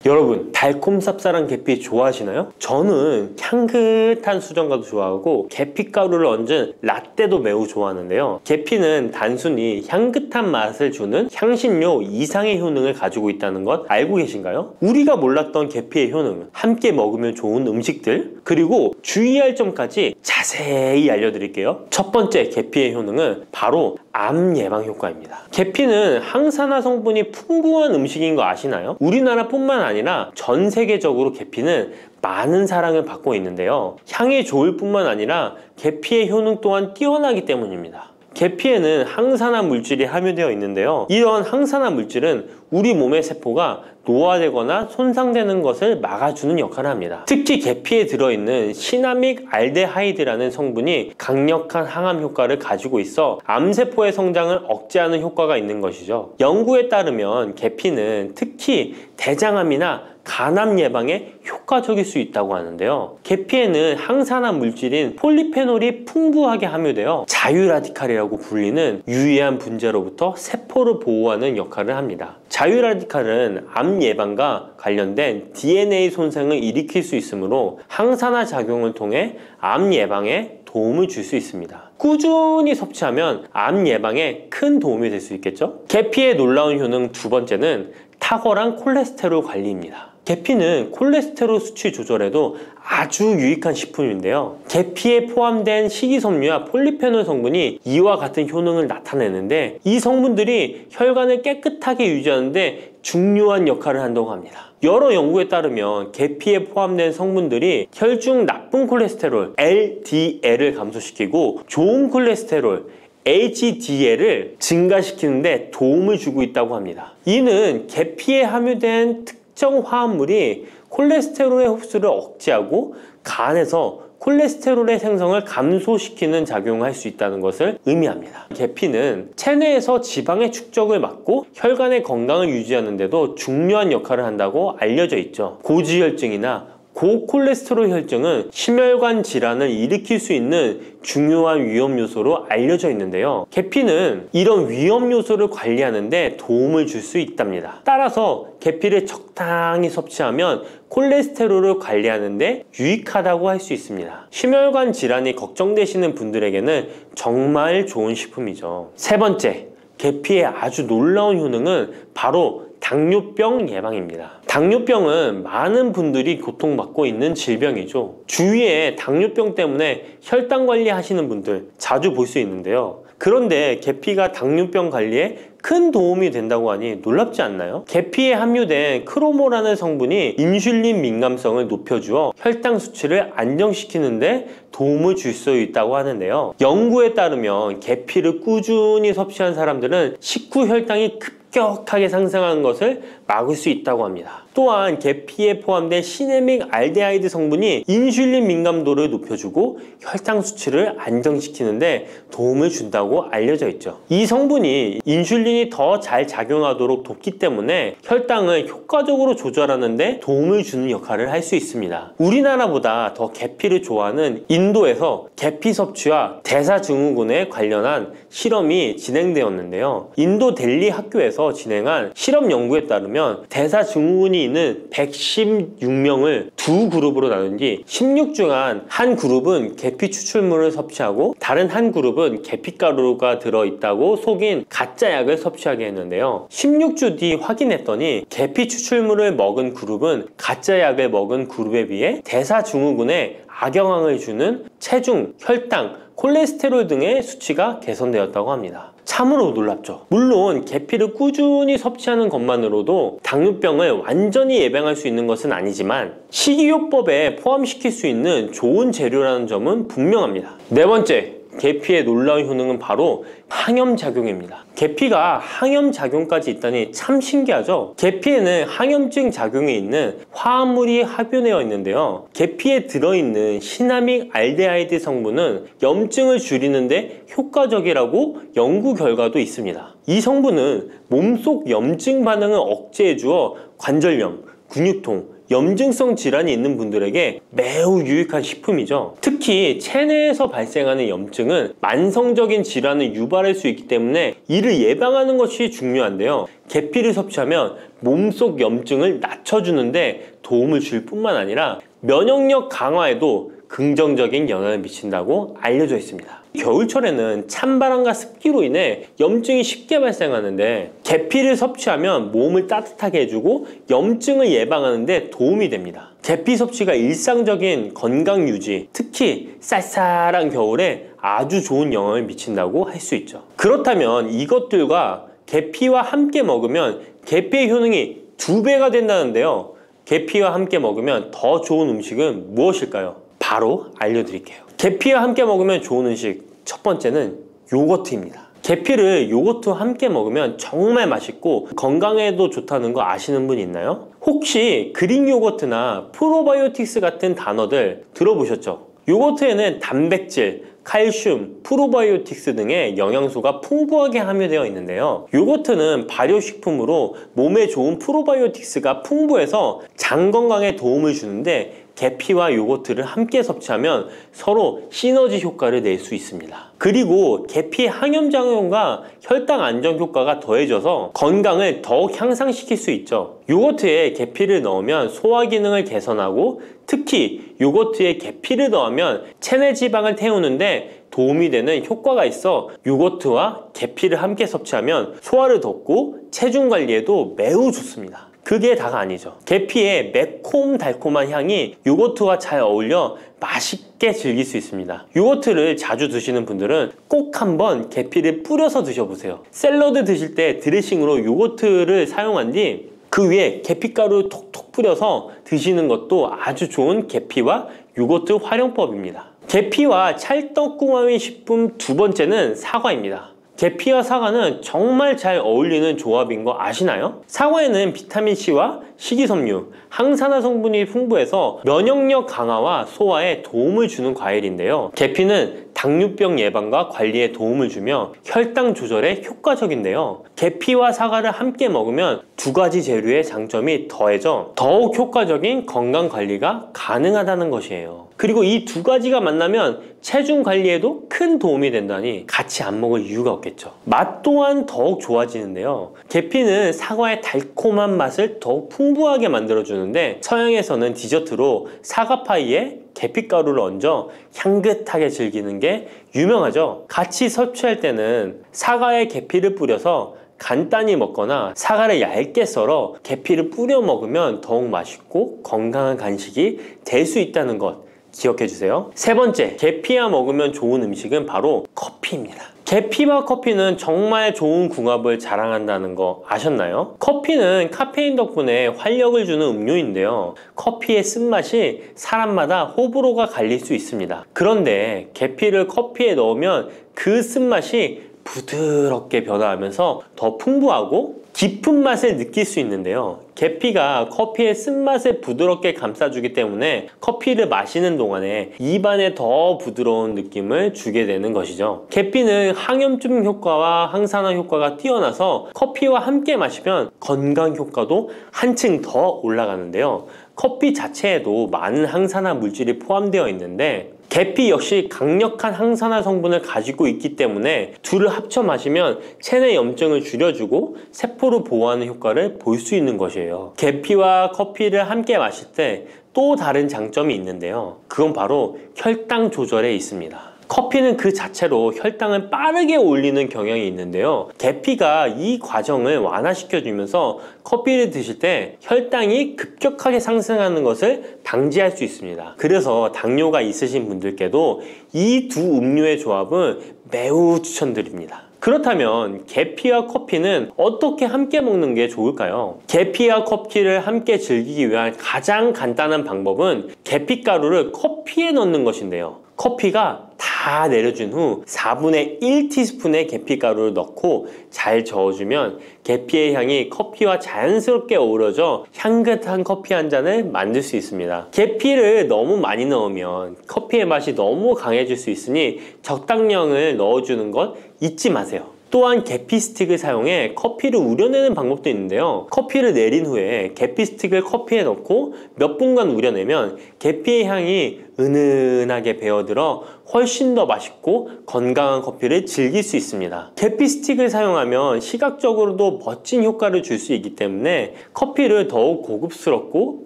여러분, 달콤 쌉쌀한 계피 좋아하시나요? 저는 향긋한 수정과도 좋아하고 계피가루를 얹은 라떼도 매우 좋아하는데요. 계피는 단순히 향긋한 맛을 주는 향신료 이상의 효능을 가지고 있다는 것 알고 계신가요? 우리가 몰랐던 계피의 효능, 함께 먹으면 좋은 음식들, 그리고 주의할 점까지 자세히 알려드릴게요. 첫 번째 계피의 효능은 바로 암 예방 효과입니다. 계피는 항산화 성분이 풍부한 음식인 거 아시나요? 우리나라뿐만 아니라 전 세계적으로 계피는 많은 사랑을 받고 있는데요. 향이 좋을 뿐만 아니라 계피의 효능 또한 뛰어나기 때문입니다. 계피에는 항산화 물질이 함유되어 있는데요. 이런 항산화 물질은 우리 몸의 세포가 노화되거나 손상되는 것을 막아주는 역할을 합니다. 특히 계피에 들어있는 시나믹 알데하이드라는 성분이 강력한 항암 효과를 가지고 있어 암세포의 성장을 억제하는 효과가 있는 것이죠. 연구에 따르면 계피는 특히 대장암이나 간암 예방에 효과적일 수 있다고 하는데요. 계피에는 항산화 물질인 폴리페놀이 풍부하게 함유되어 자유라디칼이라고 불리는 유해한 분자로부터 세포를 보호하는 역할을 합니다. 자유라디칼은 암 예방과 관련된 DNA 손상을 일으킬 수 있으므로 항산화 작용을 통해 암 예방에 도움을 줄 수 있습니다. 꾸준히 섭취하면 암 예방에 큰 도움이 될 수 있겠죠? 계피의 놀라운 효능 두 번째는 탁월한 콜레스테롤 관리입니다. 계피는 콜레스테롤 수치 조절에도 아주 유익한 식품인데요. 계피에 포함된 식이섬유와 폴리페놀 성분이 이와 같은 효능을 나타내는데 이 성분들이 혈관을 깨끗하게 유지하는데 중요한 역할을 한다고 합니다. 여러 연구에 따르면 계피에 포함된 성분들이 혈중 나쁜 콜레스테롤 LDL을 감소시키고 좋은 콜레스테롤 HDL을 증가시키는데 도움을 주고 있다고 합니다. 이는 계피에 함유된 특정 화합물이 콜레스테롤의 흡수를 억제하고 간에서 콜레스테롤의 생성을 감소시키는 작용을 할 수 있다는 것을 의미합니다. 계피는 체내에서 지방의 축적을 막고 혈관의 건강을 유지하는 데도 중요한 역할을 한다고 알려져 있죠. 고지혈증이나 고콜레스테롤 혈증은 심혈관 질환을 일으킬 수 있는 중요한 위험 요소로 알려져 있는데요. 계피는 이런 위험 요소를 관리하는 데 도움을 줄 수 있답니다. 따라서 계피를 적당히 섭취하면 콜레스테롤을 관리하는 데 유익하다고 할 수 있습니다. 심혈관 질환이 걱정되시는 분들에게는 정말 좋은 식품이죠. 세 번째, 계피의 아주 놀라운 효능은 바로 당뇨병 예방입니다. 당뇨병은 많은 분들이 고통받고 있는 질병이죠. 주위에 당뇨병 때문에 혈당 관리하시는 분들 자주 볼 수 있는데요. 그런데 계피가 당뇨병 관리에 큰 도움이 된다고 하니 놀랍지 않나요? 계피에 함유된 크로모라는 성분이 인슐린 민감성을 높여주어 혈당 수치를 안정시키는데 도움을 줄 수 있다고 하는데요. 연구에 따르면 계피를 꾸준히 섭취한 사람들은 식후 혈당이 급격하게 상승하는 것을 막을 수 있다고 합니다. 또한 계피에 포함된 시네믹 알데하이드 성분이 인슐린 민감도를 높여주고 혈당 수치를 안정시키는데 도움을 준다고 알려져 있죠. 이 성분이 인슐린이 더 잘 작용하도록 돕기 때문에 혈당을 효과적으로 조절하는 데 도움을 주는 역할을 할 수 있습니다. 우리나라보다 더 계피를 좋아하는 인도에서 계피 섭취와 대사증후군에 관련한 실험이 진행되었는데요. 인도 델리 학교에서 진행한 실험 연구에 따르면 대사증후군이 있는 116명을 두 그룹으로 나눈 뒤 16주간 한 그룹은 계피 추출물을 섭취하고 다른 한 그룹은 계피가루가 들어있다고 속인 가짜 약을 섭취하게 했는데요. 16주 뒤 확인했더니 계피 추출물을 먹은 그룹은 가짜 약을 먹은 그룹에 비해 대사증후군에 악영향을 주는 체중, 혈당, 콜레스테롤 등의 수치가 개선되었다고 합니다. 참으로 놀랍죠. 물론 계피를 꾸준히 섭취하는 것만으로도 당뇨병을 완전히 예방할 수 있는 것은 아니지만 식이요법에 포함시킬 수 있는 좋은 재료라는 점은 분명합니다. 네 번째, 계피의 놀라운 효능은 바로 항염작용입니다. 계피가 항염작용까지 있다니 참 신기하죠? 계피에는 항염증 작용이 있는 화합물이 함유되어 있는데요. 계피에 들어있는 시나믹 알데하이드 성분은 염증을 줄이는데 효과적이라고 연구 결과도 있습니다. 이 성분은 몸속 염증 반응을 억제해 주어 관절염, 근육통, 염증성 질환이 있는 분들에게 매우 유익한 식품이죠. 특히 체내에서 발생하는 염증은 만성적인 질환을 유발할 수 있기 때문에 이를 예방하는 것이 중요한데요. 계피를 섭취하면 몸속 염증을 낮춰주는데 도움을 줄 뿐만 아니라 면역력 강화에도 긍정적인 영향을 미친다고 알려져 있습니다. 겨울철에는 찬바람과 습기로 인해 염증이 쉽게 발생하는데 계피를 섭취하면 몸을 따뜻하게 해주고 염증을 예방하는 데 도움이 됩니다. 계피 섭취가 일상적인 건강 유지, 특히 쌀쌀한 겨울에 아주 좋은 영향을 미친다고 할 수 있죠. 그렇다면 이것들과 계피와 함께 먹으면 계피의 효능이 2배가 된다는데요. 계피와 함께 먹으면 더 좋은 음식은 무엇일까요? 바로 알려드릴게요. 계피와 함께 먹으면 좋은 음식, 첫 번째는 요거트입니다. 계피를 요거트와 함께 먹으면 정말 맛있고 건강에도 좋다는 거 아시는 분 있나요? 혹시 그릭 요거트나 프로바이오틱스 같은 단어들 들어보셨죠? 요거트에는 단백질, 칼슘, 프로바이오틱스 등의 영양소가 풍부하게 함유되어 있는데요. 요거트는 발효식품으로 몸에 좋은 프로바이오틱스가 풍부해서 장 건강에 도움을 주는데 계피와 요거트를 함께 섭취하면 서로 시너지 효과를 낼 수 있습니다. 그리고 계피 항염작용과 혈당 안정 효과가 더해져서 건강을 더욱 향상시킬 수 있죠. 요거트에 계피를 넣으면 소화 기능을 개선하고 특히 요거트에 계피를 넣으면 체내 지방을 태우는데 도움이 되는 효과가 있어 요거트와 계피를 함께 섭취하면 소화를 돕고 체중 관리에도 매우 좋습니다. 그게 다가 아니죠. 계피의 매콤달콤한 향이 요거트와 잘 어울려 맛있게 즐길 수 있습니다. 요거트를 자주 드시는 분들은 꼭 한번 계피를 뿌려서 드셔보세요. 샐러드 드실 때 드레싱으로 요거트를 사용한 뒤 그 위에 계피가루 톡톡 뿌려서 드시는 것도 아주 좋은 계피와 요거트 활용법입니다. 계피와 찰떡궁합인 식품 2번째는 사과입니다. 계피와 사과는 정말 잘 어울리는 조합인 거 아시나요? 사과에는 비타민C와 식이섬유, 항산화 성분이 풍부해서 면역력 강화와 소화에 도움을 주는 과일인데요. 계피는 당뇨병 예방과 관리에 도움을 주며 혈당 조절에 효과적인데요. 계피와 사과를 함께 먹으면 2가지 재료의 장점이 더해져 더욱 효과적인 건강 관리가 가능하다는 것이에요. 그리고 이 2가지가 만나면 체중 관리에도 큰 도움이 된다니 같이 안 먹을 이유가 없겠죠. 맛 또한 더욱 좋아지는데요. 계피는 사과의 달콤한 맛을 더욱 풍부하게 만들어주는데 서양에서는 디저트로 사과파이에 계피가루를 얹어 향긋하게 즐기는 게 유명하죠. 같이 섭취할 때는 사과에 계피를 뿌려서 간단히 먹거나 사과를 얇게 썰어 계피를 뿌려 먹으면 더욱 맛있고 건강한 간식이 될 수 있다는 것 기억해 주세요. 3번째, 계피와 먹으면 좋은 음식은 바로 커피입니다. 계피와 커피는 정말 좋은 궁합을 자랑한다는 거 아셨나요? 커피는 카페인 덕분에 활력을 주는 음료인데요. 커피의 쓴맛이 사람마다 호불호가 갈릴 수 있습니다. 그런데 계피를 커피에 넣으면 그 쓴맛이 부드럽게 변화하면서 더 풍부하고 깊은 맛을 느낄 수 있는데요. 계피가 커피의 쓴맛을 부드럽게 감싸주기 때문에 커피를 마시는 동안에 입안에 더 부드러운 느낌을 주게 되는 것이죠. 계피는 항염증 효과와 항산화 효과가 뛰어나서 커피와 함께 마시면 건강 효과도 한층 더 올라가는데요. 커피 자체에도 많은 항산화 물질이 포함되어 있는데 계피 역시 강력한 항산화 성분을 가지고 있기 때문에 둘을 합쳐 마시면 체내 염증을 줄여주고 세포를 보호하는 효과를 볼 수 있는 것이에요. 계피와 커피를 함께 마실 때 또 다른 장점이 있는데요. 그건 바로 혈당 조절에 있습니다. 커피는 그 자체로 혈당을 빠르게 올리는 경향이 있는데요. 계피가 이 과정을 완화시켜주면서 커피를 드실 때 혈당이 급격하게 상승하는 것을 방지할 수 있습니다. 그래서 당뇨가 있으신 분들께도 이 2 음료의 조합은 매우 추천드립니다. 그렇다면 계피와 커피는 어떻게 함께 먹는 게 좋을까요? 계피와 커피를 함께 즐기기 위한 가장 간단한 방법은 계피가루를 커피에 넣는 것인데요. 커피가 다 내려준 후 4분의 1티스푼의 계피가루를 넣고 잘 저어주면 계피의 향이 커피와 자연스럽게 어우러져 향긋한 커피 한 잔을 만들 수 있습니다. 계피를 너무 많이 넣으면 커피의 맛이 너무 강해질 수 있으니 적당량을 넣어주는 것 잊지 마세요. 또한 계피 스틱을 사용해 커피를 우려내는 방법도 있는데요. 커피를 내린 후에 계피 스틱을 커피에 넣고 몇 분간 우려내면 계피의 향이 은은하게 배어들어 훨씬 더 맛있고 건강한 커피를 즐길 수 있습니다. 계피 스틱을 사용하면 시각적으로도 멋진 효과를 줄 수 있기 때문에 커피를 더욱 고급스럽고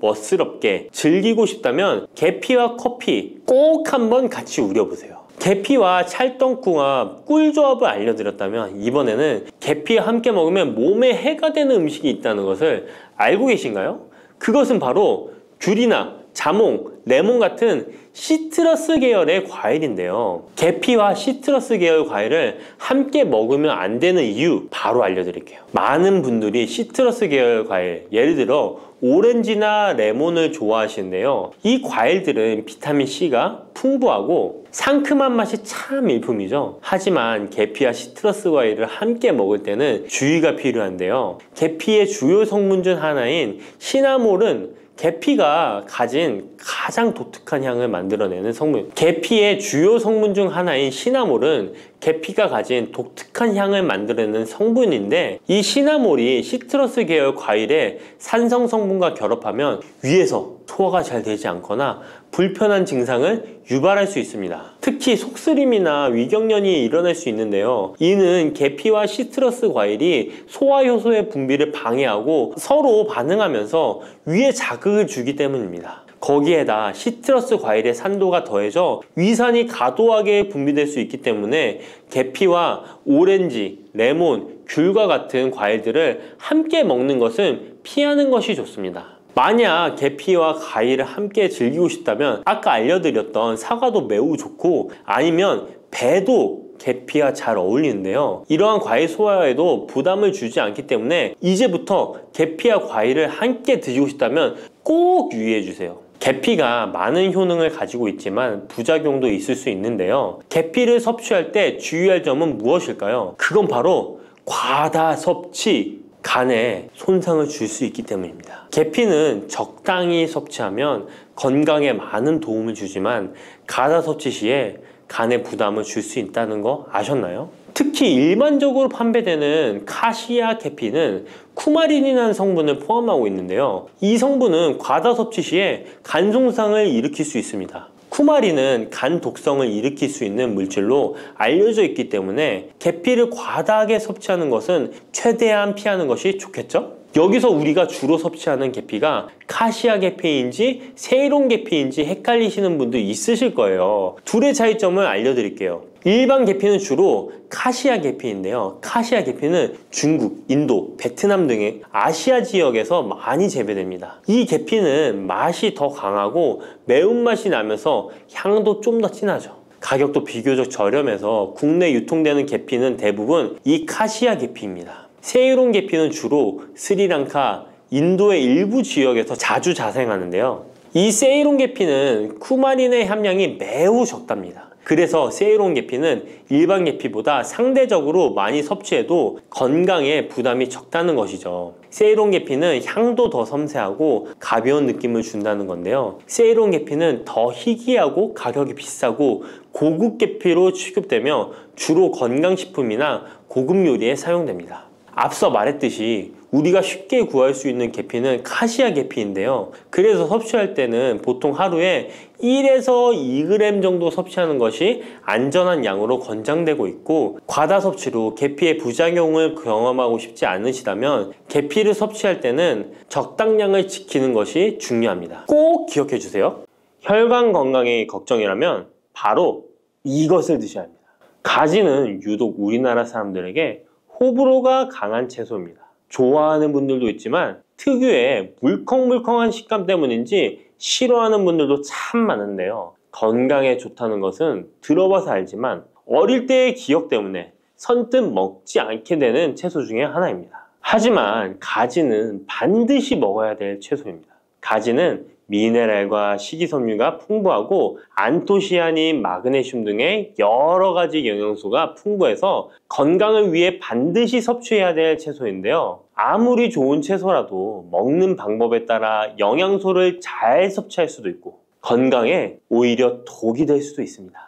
멋스럽게 즐기고 싶다면 계피와 커피 꼭 한번 같이 우려보세요. 계피와 찰떡궁합 꿀조합을 알려드렸다면 이번에는 계피와 함께 먹으면 몸에 해가 되는 음식이 있다는 것을 알고 계신가요? 그것은 바로 귤이나 자몽, 레몬 같은 시트러스 계열의 과일인데요. 계피와 시트러스 계열 과일을 함께 먹으면 안 되는 이유 바로 알려드릴게요. 많은 분들이 시트러스 계열 과일, 예를 들어 오렌지나 레몬을 좋아하시는데요. 이 과일들은 비타민C가 풍부하고 상큼한 맛이 참 일품이죠. 하지만 계피와 시트러스 과일을 함께 먹을 때는 주의가 필요한데요. 계피의 주요 성분 중 하나인 시나몰은 계피가 가진 가장 독특한 향을 만들어내는 성분. 계피의 주요 성분 중 하나인 시나몰은 계피가 가진 독특한 향을 만들어내는 성분인데, 이 시나몰이 시트러스 계열 과일의 산성 성분과 결합하면 위에서 소화가 잘 되지 않거나 불편한 증상을 유발할 수 있습니다. 특히 속쓰림이나 위경련이 일어날 수 있는데요. 이는 계피와 시트러스 과일이 소화 효소의 분비를 방해하고 서로 반응하면서 위에 자극을 주기 때문입니다. 거기에다 시트러스 과일의 산도가 더해져 위산이 과도하게 분비될 수 있기 때문에 계피와 오렌지, 레몬, 귤과 같은 과일들을 함께 먹는 것은 피하는 것이 좋습니다. 만약 계피와 과일을 함께 즐기고 싶다면 아까 알려드렸던 사과도 매우 좋고, 아니면 배도 계피와 잘 어울리는데요. 이러한 과일 소화에도 부담을 주지 않기 때문에 이제부터 계피와 과일을 함께 드시고 싶다면 꼭 유의해 주세요. 계피가 많은 효능을 가지고 있지만 부작용도 있을 수 있는데요. 계피를 섭취할 때 주의할 점은 무엇일까요? 그건 바로 과다 섭취, 간에 손상을 줄 수 있기 때문입니다. 계피는 적당히 섭취하면 건강에 많은 도움을 주지만 과다 섭취 시에 간에 부담을 줄 수 있다는 거 아셨나요? 특히 일반적으로 판매되는 카시아 계피는 쿠마린이라는 성분을 포함하고 있는데요. 이 성분은 과다 섭취 시에 간 손상을 일으킬 수 있습니다. 쿠마린은 간 독성을 일으킬 수 있는 물질로 알려져 있기 때문에 계피를 과다하게 섭취하는 것은 최대한 피하는 것이 좋겠죠? 여기서 우리가 주로 섭취하는 계피가 카시아 계피인지 세이론 계피인지 헷갈리시는 분도 있으실 거예요. 둘의 차이점을 알려드릴게요. 일반 계피는 주로 카시아 계피인데요. 카시아 계피는 중국, 인도, 베트남 등의 아시아 지역에서 많이 재배됩니다. 이 계피는 맛이 더 강하고 매운맛이 나면서 향도 좀 더 진하죠. 가격도 비교적 저렴해서 국내 유통되는 계피는 대부분 이 카시아 계피입니다. 세이론 계피는 주로 스리랑카, 인도의 일부 지역에서 자주 자생하는데요. 이 세이론 계피는 쿠마린의 함량이 매우 적답니다. 그래서 세이론 계피는 일반 계피보다 상대적으로 많이 섭취해도 건강에 부담이 적다는 것이죠. 세이론 계피는 향도 더 섬세하고 가벼운 느낌을 준다는 건데요. 세이론 계피는 더 희귀하고 가격이 비싸고 고급 계피로 취급되며 주로 건강식품이나 고급 요리에 사용됩니다. 앞서 말했듯이 우리가 쉽게 구할 수 있는 계피는 카시아 계피인데요. 그래서 섭취할 때는 보통 하루에 1에서 2g 정도 섭취하는 것이 안전한 양으로 권장되고 있고, 과다 섭취로 계피의 부작용을 경험하고 싶지 않으시다면 계피를 섭취할 때는 적당량을 지키는 것이 중요합니다. 꼭 기억해 주세요. 혈관 건강이 걱정이라면 바로 이것을 드셔야 합니다. 가지는 유독 우리나라 사람들에게 호불호가 강한 채소입니다. 좋아하는 분들도 있지만 특유의 물컹물컹한 식감 때문인지 싫어하는 분들도 참 많은데요. 건강에 좋다는 것은 들어봐서 알지만 어릴 때의 기억 때문에 선뜻 먹지 않게 되는 채소 중에 하나입니다. 하지만 가지는 반드시 먹어야 될 채소입니다. 가지는 미네랄과 식이섬유가 풍부하고 안토시아닌, 마그네슘 등의 여러 가지 영양소가 풍부해서 건강을 위해 반드시 섭취해야 될 채소인데요. 아무리 좋은 채소라도 먹는 방법에 따라 영양소를 잘 섭취할 수도 있고 건강에 오히려 독이 될 수도 있습니다.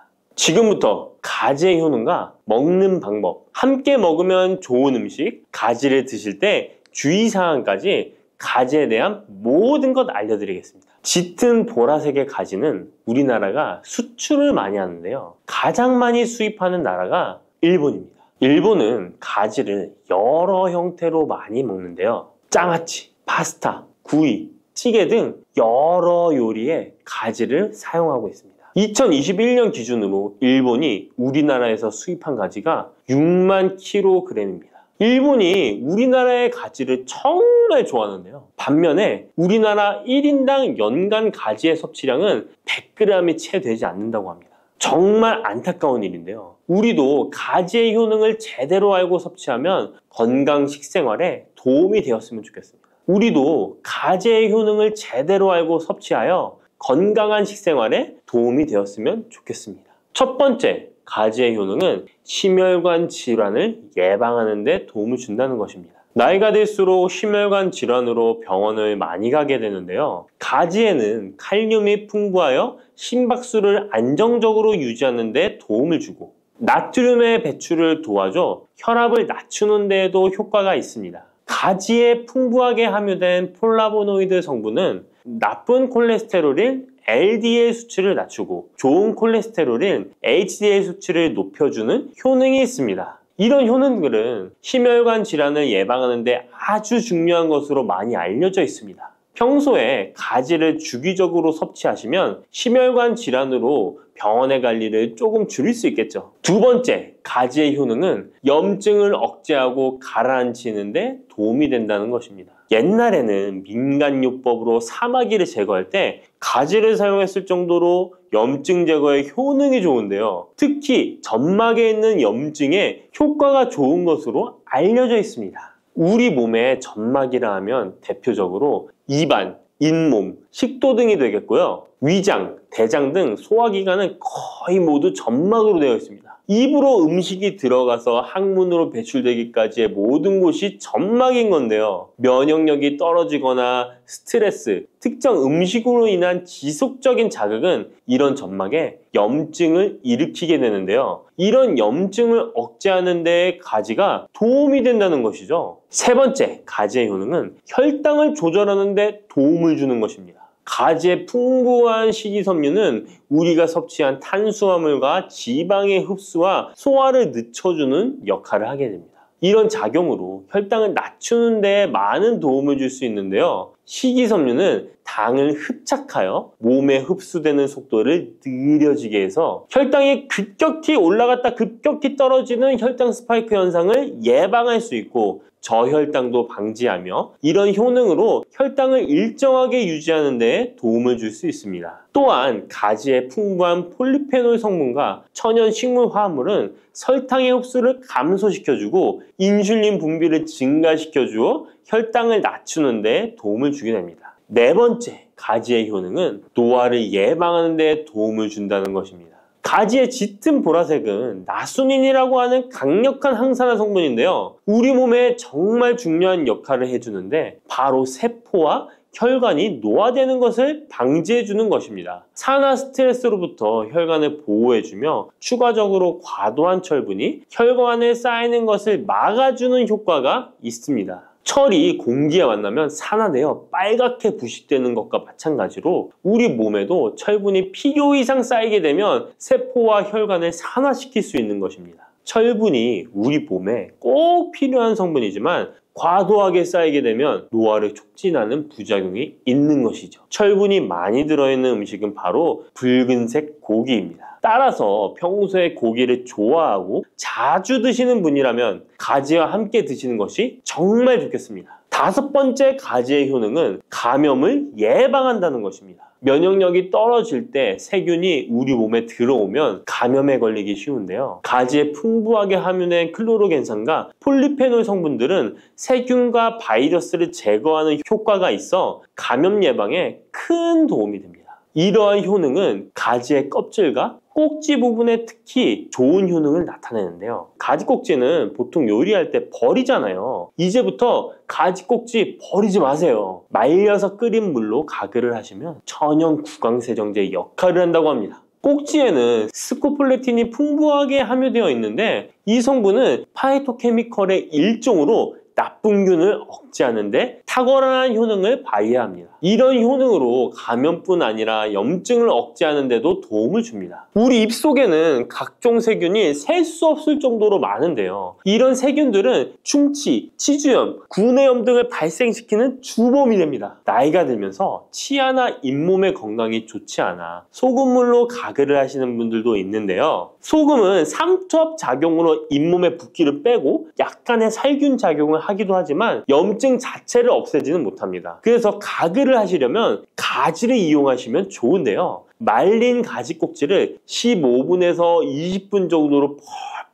지금부터 가지의 효능과 먹는 방법, 함께 먹으면 좋은 음식, 가지를 드실 때 주의사항까지 가지에 대한 모든 것 알려드리겠습니다. 짙은 보라색의 가지는 우리나라가 수출을 많이 하는데요. 가장 많이 수입하는 나라가 일본입니다. 일본은 가지를 여러 형태로 많이 먹는데요. 장아찌, 파스타, 구이, 찌개 등 여러 요리에 가지를 사용하고 있습니다. 2021년 기준으로 일본이 우리나라에서 수입한 가지가 6만 kg입니다. 일본이 우리나라의 가지를 정말 좋아하는데요. 반면에 우리나라 1인당 연간 가지의 섭취량은 100g이 채 되지 않는다고 합니다. 정말 안타까운 일인데요. 우리도 가지의 효능을 제대로 알고 섭취하면 건강 식생활에 도움이 되었으면 좋겠습니다. 우리도 가지의 효능을 제대로 알고 섭취하여 건강한 식생활에 도움이 되었으면 좋겠습니다. 첫 번째, 가지의 효능은 심혈관 질환을 예방하는 데 도움을 준다는 것입니다. 나이가 들수록 심혈관 질환으로 병원을 많이 가게 되는데요. 가지에는 칼륨이 풍부하여 심박수를 안정적으로 유지하는 데 도움을 주고 나트륨의 배출을 도와줘 혈압을 낮추는 데에도 효과가 있습니다. 가지에 풍부하게 함유된 폴라보노이드 성분은 나쁜 콜레스테롤인 LDL 수치를 낮추고 좋은 콜레스테롤인 HDL 수치를 높여주는 효능이 있습니다. 이런 효능들은 심혈관 질환을 예방하는 데 아주 중요한 것으로 많이 알려져 있습니다. 평소에 가지를 주기적으로 섭취하시면 심혈관 질환으로 병원에 갈 일을 조금 줄일 수 있겠죠. 두 번째, 가지의 효능은 염증을 억제하고 가라앉히는 데 도움이 된다는 것입니다. 옛날에는 민간요법으로 사마귀를 제거할 때 가지를 사용했을 정도로 염증 제거에 효능이 좋은데요. 특히 점막에 있는 염증에 효과가 좋은 것으로 알려져 있습니다. 우리 몸에 점막이라 하면 대표적으로 입안, 잇몸, 식도 등이 되겠고요. 위장, 대장 등 소화기관은 거의 모두 점막으로 되어 있습니다. 입으로 음식이 들어가서 항문으로 배출되기까지의 모든 곳이 점막인 건데요. 면역력이 떨어지거나 스트레스, 특정 음식으로 인한 지속적인 자극은 이런 점막에 염증을 일으키게 되는데요. 이런 염증을 억제하는 데 가지가 도움이 된다는 것이죠. 세 번째, 가지의 효능은 혈당을 조절하는 데 도움을 주는 것입니다. 가지의 풍부한 식이섬유는 우리가 섭취한 탄수화물과 지방의 흡수와 소화를 늦춰주는 역할을 하게 됩니다. 이런 작용으로 혈당을 낮추는 데 많은 도움을 줄 수 있는데요. 식이섬유는 당을 흡착하여 몸에 흡수되는 속도를 느려지게 해서 혈당이 급격히 올라갔다 급격히 떨어지는 혈당 스파이크 현상을 예방할 수 있고 저혈당도 방지하며 이런 효능으로 혈당을 일정하게 유지하는 데 도움을 줄 수 있습니다. 또한 가지의 풍부한 폴리페놀 성분과 천연 식물 화합물은 설탕의 흡수를 감소시켜주고 인슐린 분비를 증가시켜주어 혈당을 낮추는 데 도움을 주게 됩니다. 네 번째, 가지의 효능은 노화를 예방하는 데 도움을 준다는 것입니다. 가지의 짙은 보라색은 나수닌이라고 하는 강력한 항산화 성분인데요. 우리 몸에 정말 중요한 역할을 해주는데 바로 세포와 혈관이 노화되는 것을 방지해주는 것입니다. 산화 스트레스로부터 혈관을 보호해주며 추가적으로 과도한 철분이 혈관에 쌓이는 것을 막아주는 효과가 있습니다. 철이 공기에 만나면 산화되어 빨갛게 부식되는 것과 마찬가지로 우리 몸에도 철분이 필요 이상 쌓이게 되면 세포와 혈관을 산화시킬 수 있는 것입니다. 철분이 우리 몸에 꼭 필요한 성분이지만 과도하게 쌓이게 되면 노화를 촉진하는 부작용이 있는 것이죠. 철분이 많이 들어있는 음식은 바로 붉은색 고기입니다. 따라서 평소에 고기를 좋아하고 자주 드시는 분이라면 가지와 함께 드시는 것이 정말 좋겠습니다. 다섯 번째, 가지의 효능은 감염을 예방한다는 것입니다. 면역력이 떨어질 때 세균이 우리 몸에 들어오면 감염에 걸리기 쉬운데요. 가지에 풍부하게 함유된 클로로겐산과 폴리페놀 성분들은 세균과 바이러스를 제거하는 효과가 있어 감염 예방에 큰 도움이 됩니다. 이러한 효능은 가지의 껍질과 꼭지 부분에 특히 좋은 효능을 나타내는데요. 가지 꼭지는 보통 요리할 때 버리잖아요. 이제부터 가지 꼭지 버리지 마세요. 말려서 끓인 물로 가글을 하시면 천연 구강세정제 역할을 한다고 합니다. 꼭지에는 스코폴레틴이 풍부하게 함유되어 있는데 이 성분은 파이토케미컬의 일종으로 나쁜균을 억제하는데 탁월한 효능을 발휘합니다. 이런 효능으로 감염뿐 아니라 염증을 억제하는 데도 도움을 줍니다. 우리 입속에는 각종 세균이 셀 수 없을 정도로 많은데요. 이런 세균들은 충치, 치주염, 구내염 등을 발생시키는 주범이 됩니다. 나이가 들면서 치아나 잇몸의 건강이 좋지 않아 소금물로 가글을 하시는 분들도 있는데요. 소금은 삼투압 작용으로 잇몸의 붓기를 빼고 약간의 살균 작용을 하기도 하지만 염증 자체를 없애지는 못합니다. 그래서 가글을 하시려면 가지를 이용하시면 좋은데요. 말린 가지 꼭지를 15분에서 20분 정도로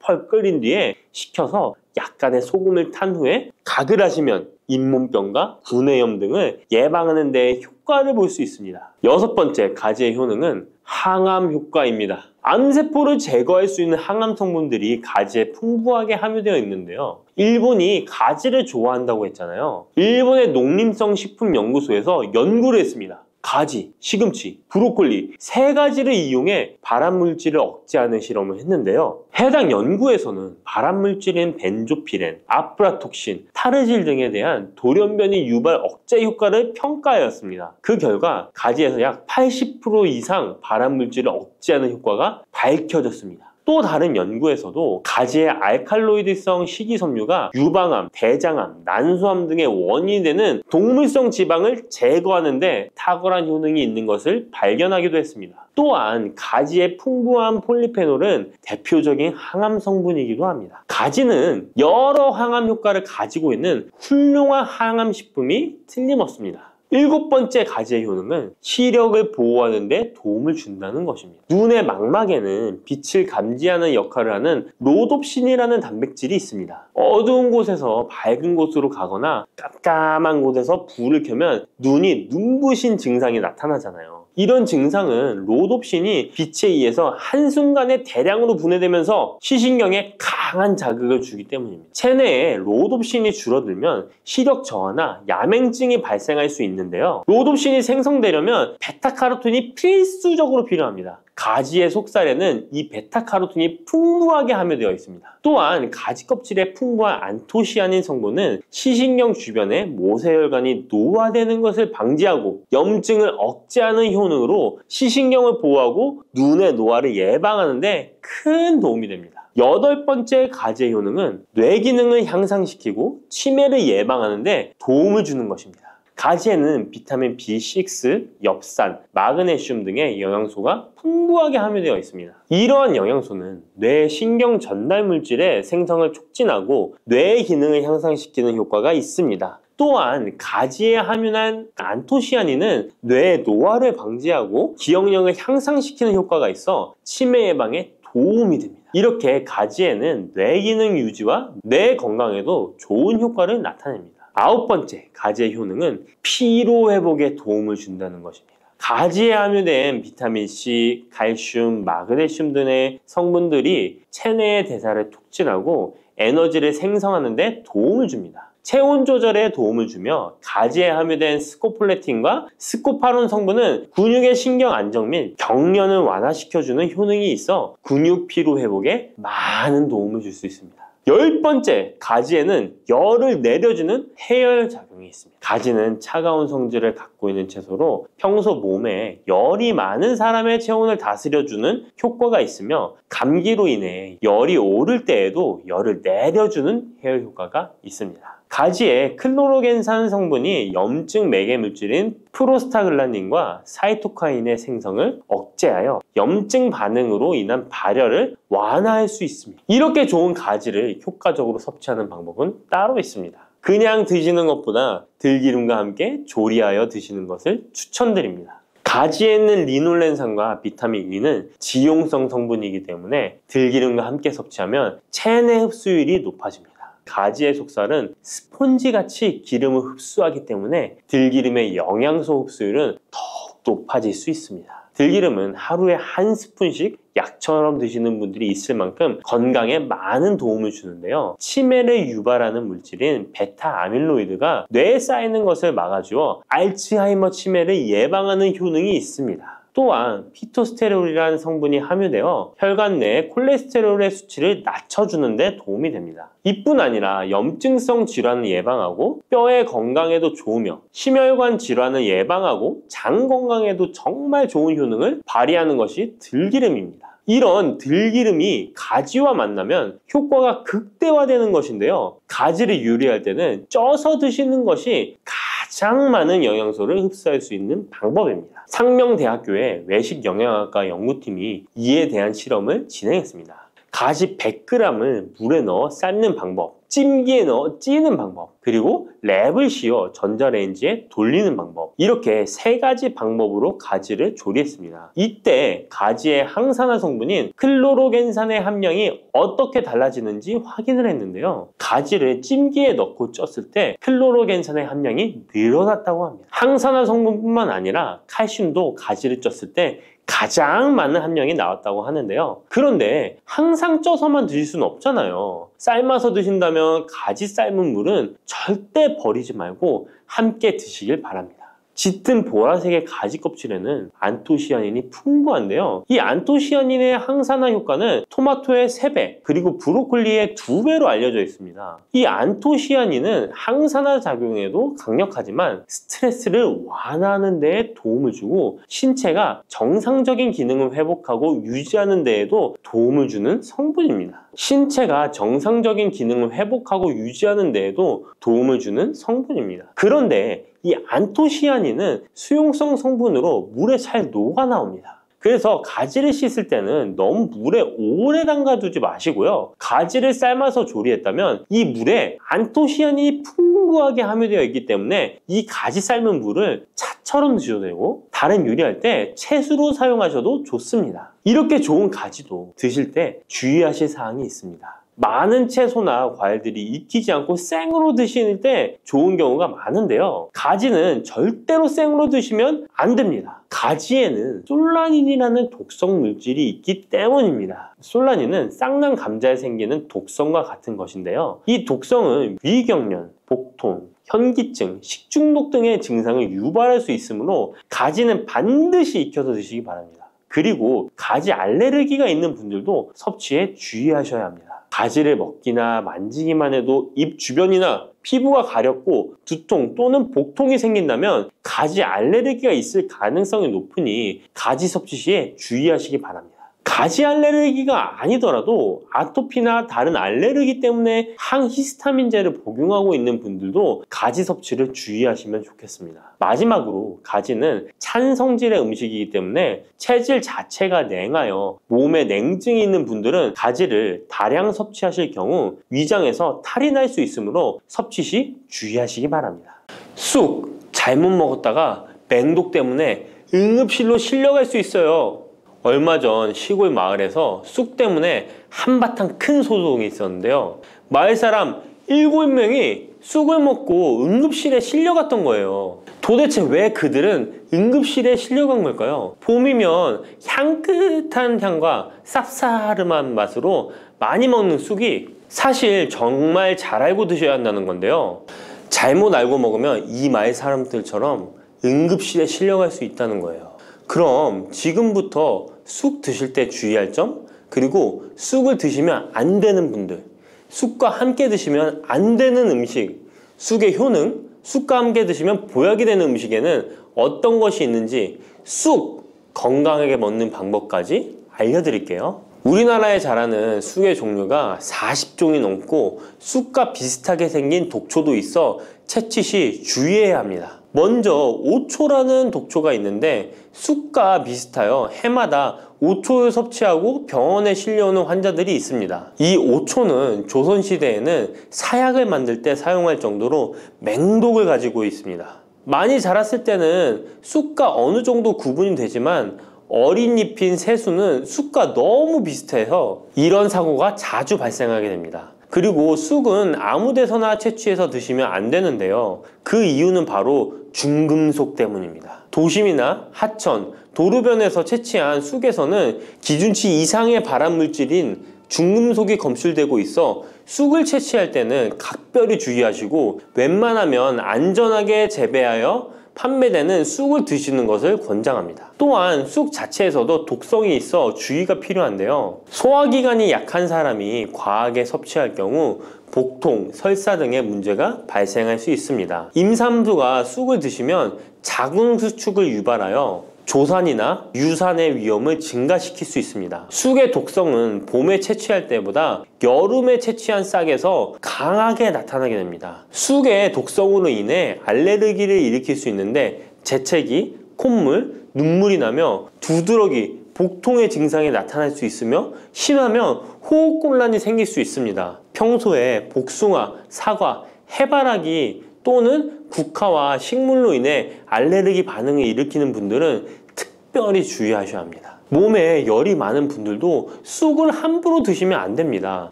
펄펄 끓인 뒤에 식혀서 약간의 소금을 탄 후에 가글 하시면 잇몸병과 구내염 등을 예방하는 데 효과를 볼 수 있습니다. 6번째 가지의 효능은 항암 효과입니다. 암세포를 제거할 수 있는 항암 성분들이 가지에 풍부하게 함유되어 있는데요. 일본이 가지를 좋아한다고 했잖아요. 일본의 농림성식품연구소에서 연구를 했습니다. 가지, 시금치, 브로콜리 3가지를 이용해 발암물질을 억제하는 실험을 했는데요. 해당 연구에서는 발암물질인 벤조피렌, 아프라톡신, 타르질 등에 대한 돌연변이 유발 억제 효과를 평가하였습니다. 그 결과 가지에서 약 80% 이상 발암물질을 억제하는 효과가 밝혀졌습니다. 또 다른 연구에서도 가지의 알칼로이드성 식이섬유가 유방암, 대장암, 난소암 등의 원인이 되는 동물성 지방을 제거하는 데 탁월한 효능이 있는 것을 발견하기도 했습니다. 또한 가지의 풍부한 폴리페놀은 대표적인 항암 성분이기도 합니다. 가지는 여러 항암 효과를 가지고 있는 훌륭한 항암 식품이 틀림없습니다. 7번째 가지의 효능은 시력을 보호하는 데 도움을 준다는 것입니다. 눈의 망막에는 빛을 감지하는 역할을 하는 로놉신이라는 단백질이 있습니다. 어두운 곳에서 밝은 곳으로 가거나 깜깜한 곳에서 불을 켜면 눈이 눈부신 증상이 나타나잖아요. 이런 증상은 로놉신이 빛에 의해서 한순간에 대량으로 분해되면서 시신경에 강한 자극을 주기 때문입니다. 체내에 로놉신이 줄어들면 시력 저하나 야맹증이 발생할 수 있는데요. 로놉신이 생성되려면 베타카로틴이 필수적으로 필요합니다. 가지의 속살에는 이 베타카로틴이 풍부하게 함유되어 있습니다. 또한 가지 껍질에 풍부한 안토시아닌 성분은 시신경 주변에 모세혈관이 노화되는 것을 방지하고 염증을 억제하는 효능으로 시신경을 보호하고 눈의 노화를 예방하는 데 큰 도움이 됩니다. 8번째 가지의 효능은 뇌 기능을 향상시키고 치매를 예방하는 데 도움을 주는 것입니다. 가지에는 비타민 B6, 엽산, 마그네슘 등의 영양소가 풍부하게 함유되어 있습니다. 이러한 영양소는 뇌 신경 전달 물질의 생성을 촉진하고 뇌의 기능을 향상시키는 효과가 있습니다. 또한 가지에 함유한 안토시아닌은 뇌의 노화를 방지하고 기억력을 향상시키는 효과가 있어 치매 예방에 도움이 됩니다. 이렇게 가지에는 뇌 기능 유지와 뇌 건강에도 좋은 효과를 나타냅니다. 9번째 가지의 효능은 피로 회복에 도움을 준다는 것입니다. 가지에 함유된 비타민C, 칼슘, 마그네슘 등의 성분들이 체내의 대사를 촉진하고 에너지를 생성하는 데 도움을 줍니다. 체온 조절에 도움을 주며 가지에 함유된 스코폴레틴과 스코파론 성분은 근육의 신경 안정 및 경련을 완화시켜주는 효능이 있어 근육 피로 회복에 많은 도움을 줄 수 있습니다. 10번째, 가지에는 열을 내려주는 해열 작용이 있습니다. 가지는 차가운 성질을 갖고 있는 채소로 평소 몸에 열이 많은 사람의 체온을 다스려주는 효과가 있으며 감기로 인해 열이 오를 때에도 열을 내려주는 해열 효과가 있습니다. 가지에 클로로겐산 성분이 염증 매개 물질인 프로스타글란딘과 사이토카인의 생성을 억제하여 염증 반응으로 인한 발열을 완화할 수 있습니다. 이렇게 좋은 가지를 효과적으로 섭취하는 방법은 따로 있습니다. 그냥 드시는 것보다 들기름과 함께 조리하여 드시는 것을 추천드립니다. 가지에 있는 리놀렌산과 비타민 E는 지용성 성분이기 때문에 들기름과 함께 섭취하면 체내 흡수율이 높아집니다. 가지의 속살은 스폰지같이 기름을 흡수하기 때문에 들기름의 영양소 흡수율은 더욱 높아질 수 있습니다. 들기름은 하루에 한 스푼씩 약처럼 드시는 분들이 있을 만큼 건강에 많은 도움을 주는데요. 치매를 유발하는 물질인 베타 아밀로이드가 뇌에 쌓이는 것을 막아주어 알츠하이머 치매를 예방하는 효능이 있습니다. 또한 피토스테롤이라는 성분이 함유되어 혈관 내 콜레스테롤의 수치를 낮춰주는 데 도움이 됩니다. 이뿐 아니라 염증성 질환을 예방하고 뼈의 건강에도 좋으며 심혈관 질환을 예방하고 장 건강에도 정말 좋은 효능을 발휘하는 것이 들기름입니다. 이런 들기름이 가지와 만나면 효과가 극대화되는 것인데요. 가지를 요리할 때는 쪄서 드시는 것이 가장 많은 영양소를 흡수할 수 있는 방법입니다. 상명대학교의 외식영양학과 연구팀이 이에 대한 실험을 진행했습니다. 가지 100g을 물에 넣어 삶는 방법, 찜기에 넣어 찌는 방법, 그리고 랩을 씌워 전자레인지에 돌리는 방법, 이렇게 3가지 방법으로 가지를 조리했습니다. 이때 가지의 항산화 성분인 클로로겐산의 함량이 어떻게 달라지는지 확인을 했는데요. 가지를 찜기에 넣고 쪘을 때 클로로겐산의 함량이 늘어났다고 합니다. 항산화 성분뿐만 아니라 칼슘도 가지를 쪘을 때 가장 많은 함량이 나왔다고 하는데요. 그런데 항상 쪄서만 드실 수는 없잖아요. 삶아서 드신다면 가지 삶은 물은 절대 버리지 말고 함께 드시길 바랍니다. 짙은 보라색의 가지 껍질에는 안토시아닌이 풍부한데요. 이 안토시아닌의 항산화 효과는 토마토의 3배, 그리고 브로콜리의 2배로 알려져 있습니다. 이 안토시아닌은 항산화 작용에도 강력하지만 스트레스를 완화하는 데에 도움을 주고 신체가 정상적인 기능을 회복하고 유지하는 데에도 도움을 주는 성분입니다. 신체가 정상적인 기능을 회복하고 유지하는 데에도 도움을 주는 성분입니다. 그런데 이 안토시아닌은 수용성 성분으로 물에 잘 녹아 나옵니다. 그래서 가지를 씻을 때는 너무 물에 오래 담가두지 마시고요. 가지를 삶아서 조리했다면 이 물에 안토시아닌이 풍부하게 함유되어 있기 때문에 이 가지 삶은 물을 차처럼 드셔도 되고 다른 요리할 때 채수로 사용하셔도 좋습니다. 이렇게 좋은 가지도 드실 때 주의하실 사항이 있습니다. 많은 채소나 과일들이 익히지 않고 생으로 드실 때 좋은 경우가 많은데요. 가지는 절대로 생으로 드시면 안 됩니다. 가지에는 솔라닌이라는 독성 물질이 있기 때문입니다. 솔라닌은 쌍난 감자에 생기는 독성과 같은 것인데요. 이 독성은 위경련, 복통, 현기증, 식중독 등의 증상을 유발할 수 있으므로 가지는 반드시 익혀서 드시기 바랍니다. 그리고 가지 알레르기가 있는 분들도 섭취에 주의하셔야 합니다. 가지를 먹기나 만지기만 해도 입 주변이나 피부가 가렵고 두통 또는 복통이 생긴다면 가지 알레르기가 있을 가능성이 높으니 가지 섭취 시에 주의하시기 바랍니다. 가지 알레르기가 아니더라도 아토피나 다른 알레르기 때문에 항히스타민제를 복용하고 있는 분들도 가지 섭취를 주의하시면 좋겠습니다. 마지막으로 가지는 찬 성질의 음식이기 때문에 체질 자체가 냉하여 몸에 냉증이 있는 분들은 가지를 다량 섭취하실 경우 위장에서 탈이 날 수 있으므로 섭취 시 주의하시기 바랍니다. 쑥 잘못 먹었다가 맹독 때문에 응급실로 실려갈 수 있어요. 얼마 전 시골 마을에서 쑥 때문에 한바탕 큰 소동이 있었는데요. 마을 사람 7명이 쑥을 먹고 응급실에 실려갔던 거예요. 도대체 왜 그들은 응급실에 실려간 걸까요? 봄이면 향긋한 향과 쌉싸름한 맛으로 많이 먹는 쑥이 사실 정말 잘 알고 드셔야 한다는 건데요. 잘못 알고 먹으면 이 마을 사람들처럼 응급실에 실려갈 수 있다는 거예요. 그럼 지금부터 쑥 드실 때 주의할 점, 그리고 쑥을 드시면 안 되는 분들, 쑥과 함께 드시면 안 되는 음식, 쑥의 효능, 쑥과 함께 드시면 보약이 되는 음식에는 어떤 것이 있는지 쑥 건강하게 먹는 방법까지 알려드릴게요. 우리나라에 자라는 쑥의 종류가 40종이 넘고 쑥과 비슷하게 생긴 독초도 있어 채취 시 주의해야 합니다. 먼저 오초라는 독초가 있는데 쑥과 비슷하여 해마다 오초를 섭취하고 병원에 실려오는 환자들이 있습니다. 이 오초는 조선시대에는 사약을 만들 때 사용할 정도로 맹독을 가지고 있습니다. 많이 자랐을 때는 쑥과 어느 정도 구분이 되지만 어린 잎인 새수는 쑥과 너무 비슷해서 이런 사고가 자주 발생하게 됩니다. 그리고 쑥은 아무 데서나 채취해서 드시면 안 되는데요. 그 이유는 바로 중금속 때문입니다. 도심이나 하천, 도로변에서 채취한 쑥에서는 기준치 이상의 발암물질인 중금속이 검출되고 있어 쑥을 채취할 때는 각별히 주의하시고 웬만하면 안전하게 재배하여 판매되는 쑥을 드시는 것을 권장합니다. 또한 쑥 자체에서도 독성이 있어 주의가 필요한데요. 소화기관이 약한 사람이 과하게 섭취할 경우 복통, 설사 등의 문제가 발생할 수 있습니다. 임산부가 쑥을 드시면 자궁수축을 유발하여 조산이나 유산의 위험을 증가시킬 수 있습니다. 쑥의 독성은 봄에 채취할 때보다 여름에 채취한 싹에서 강하게 나타나게 됩니다. 쑥의 독성으로 인해 알레르기를 일으킬 수 있는데 재채기, 콧물, 눈물이 나며 두드러기, 복통의 증상이 나타날 수 있으며 심하면 호흡곤란이 생길 수 있습니다. 평소에 복숭아, 사과, 해바라기 또는 국화와 식물로 인해 알레르기 반응을 일으키는 분들은 특별히 주의하셔야 합니다. 몸에 열이 많은 분들도 쑥을 함부로 드시면 안 됩니다.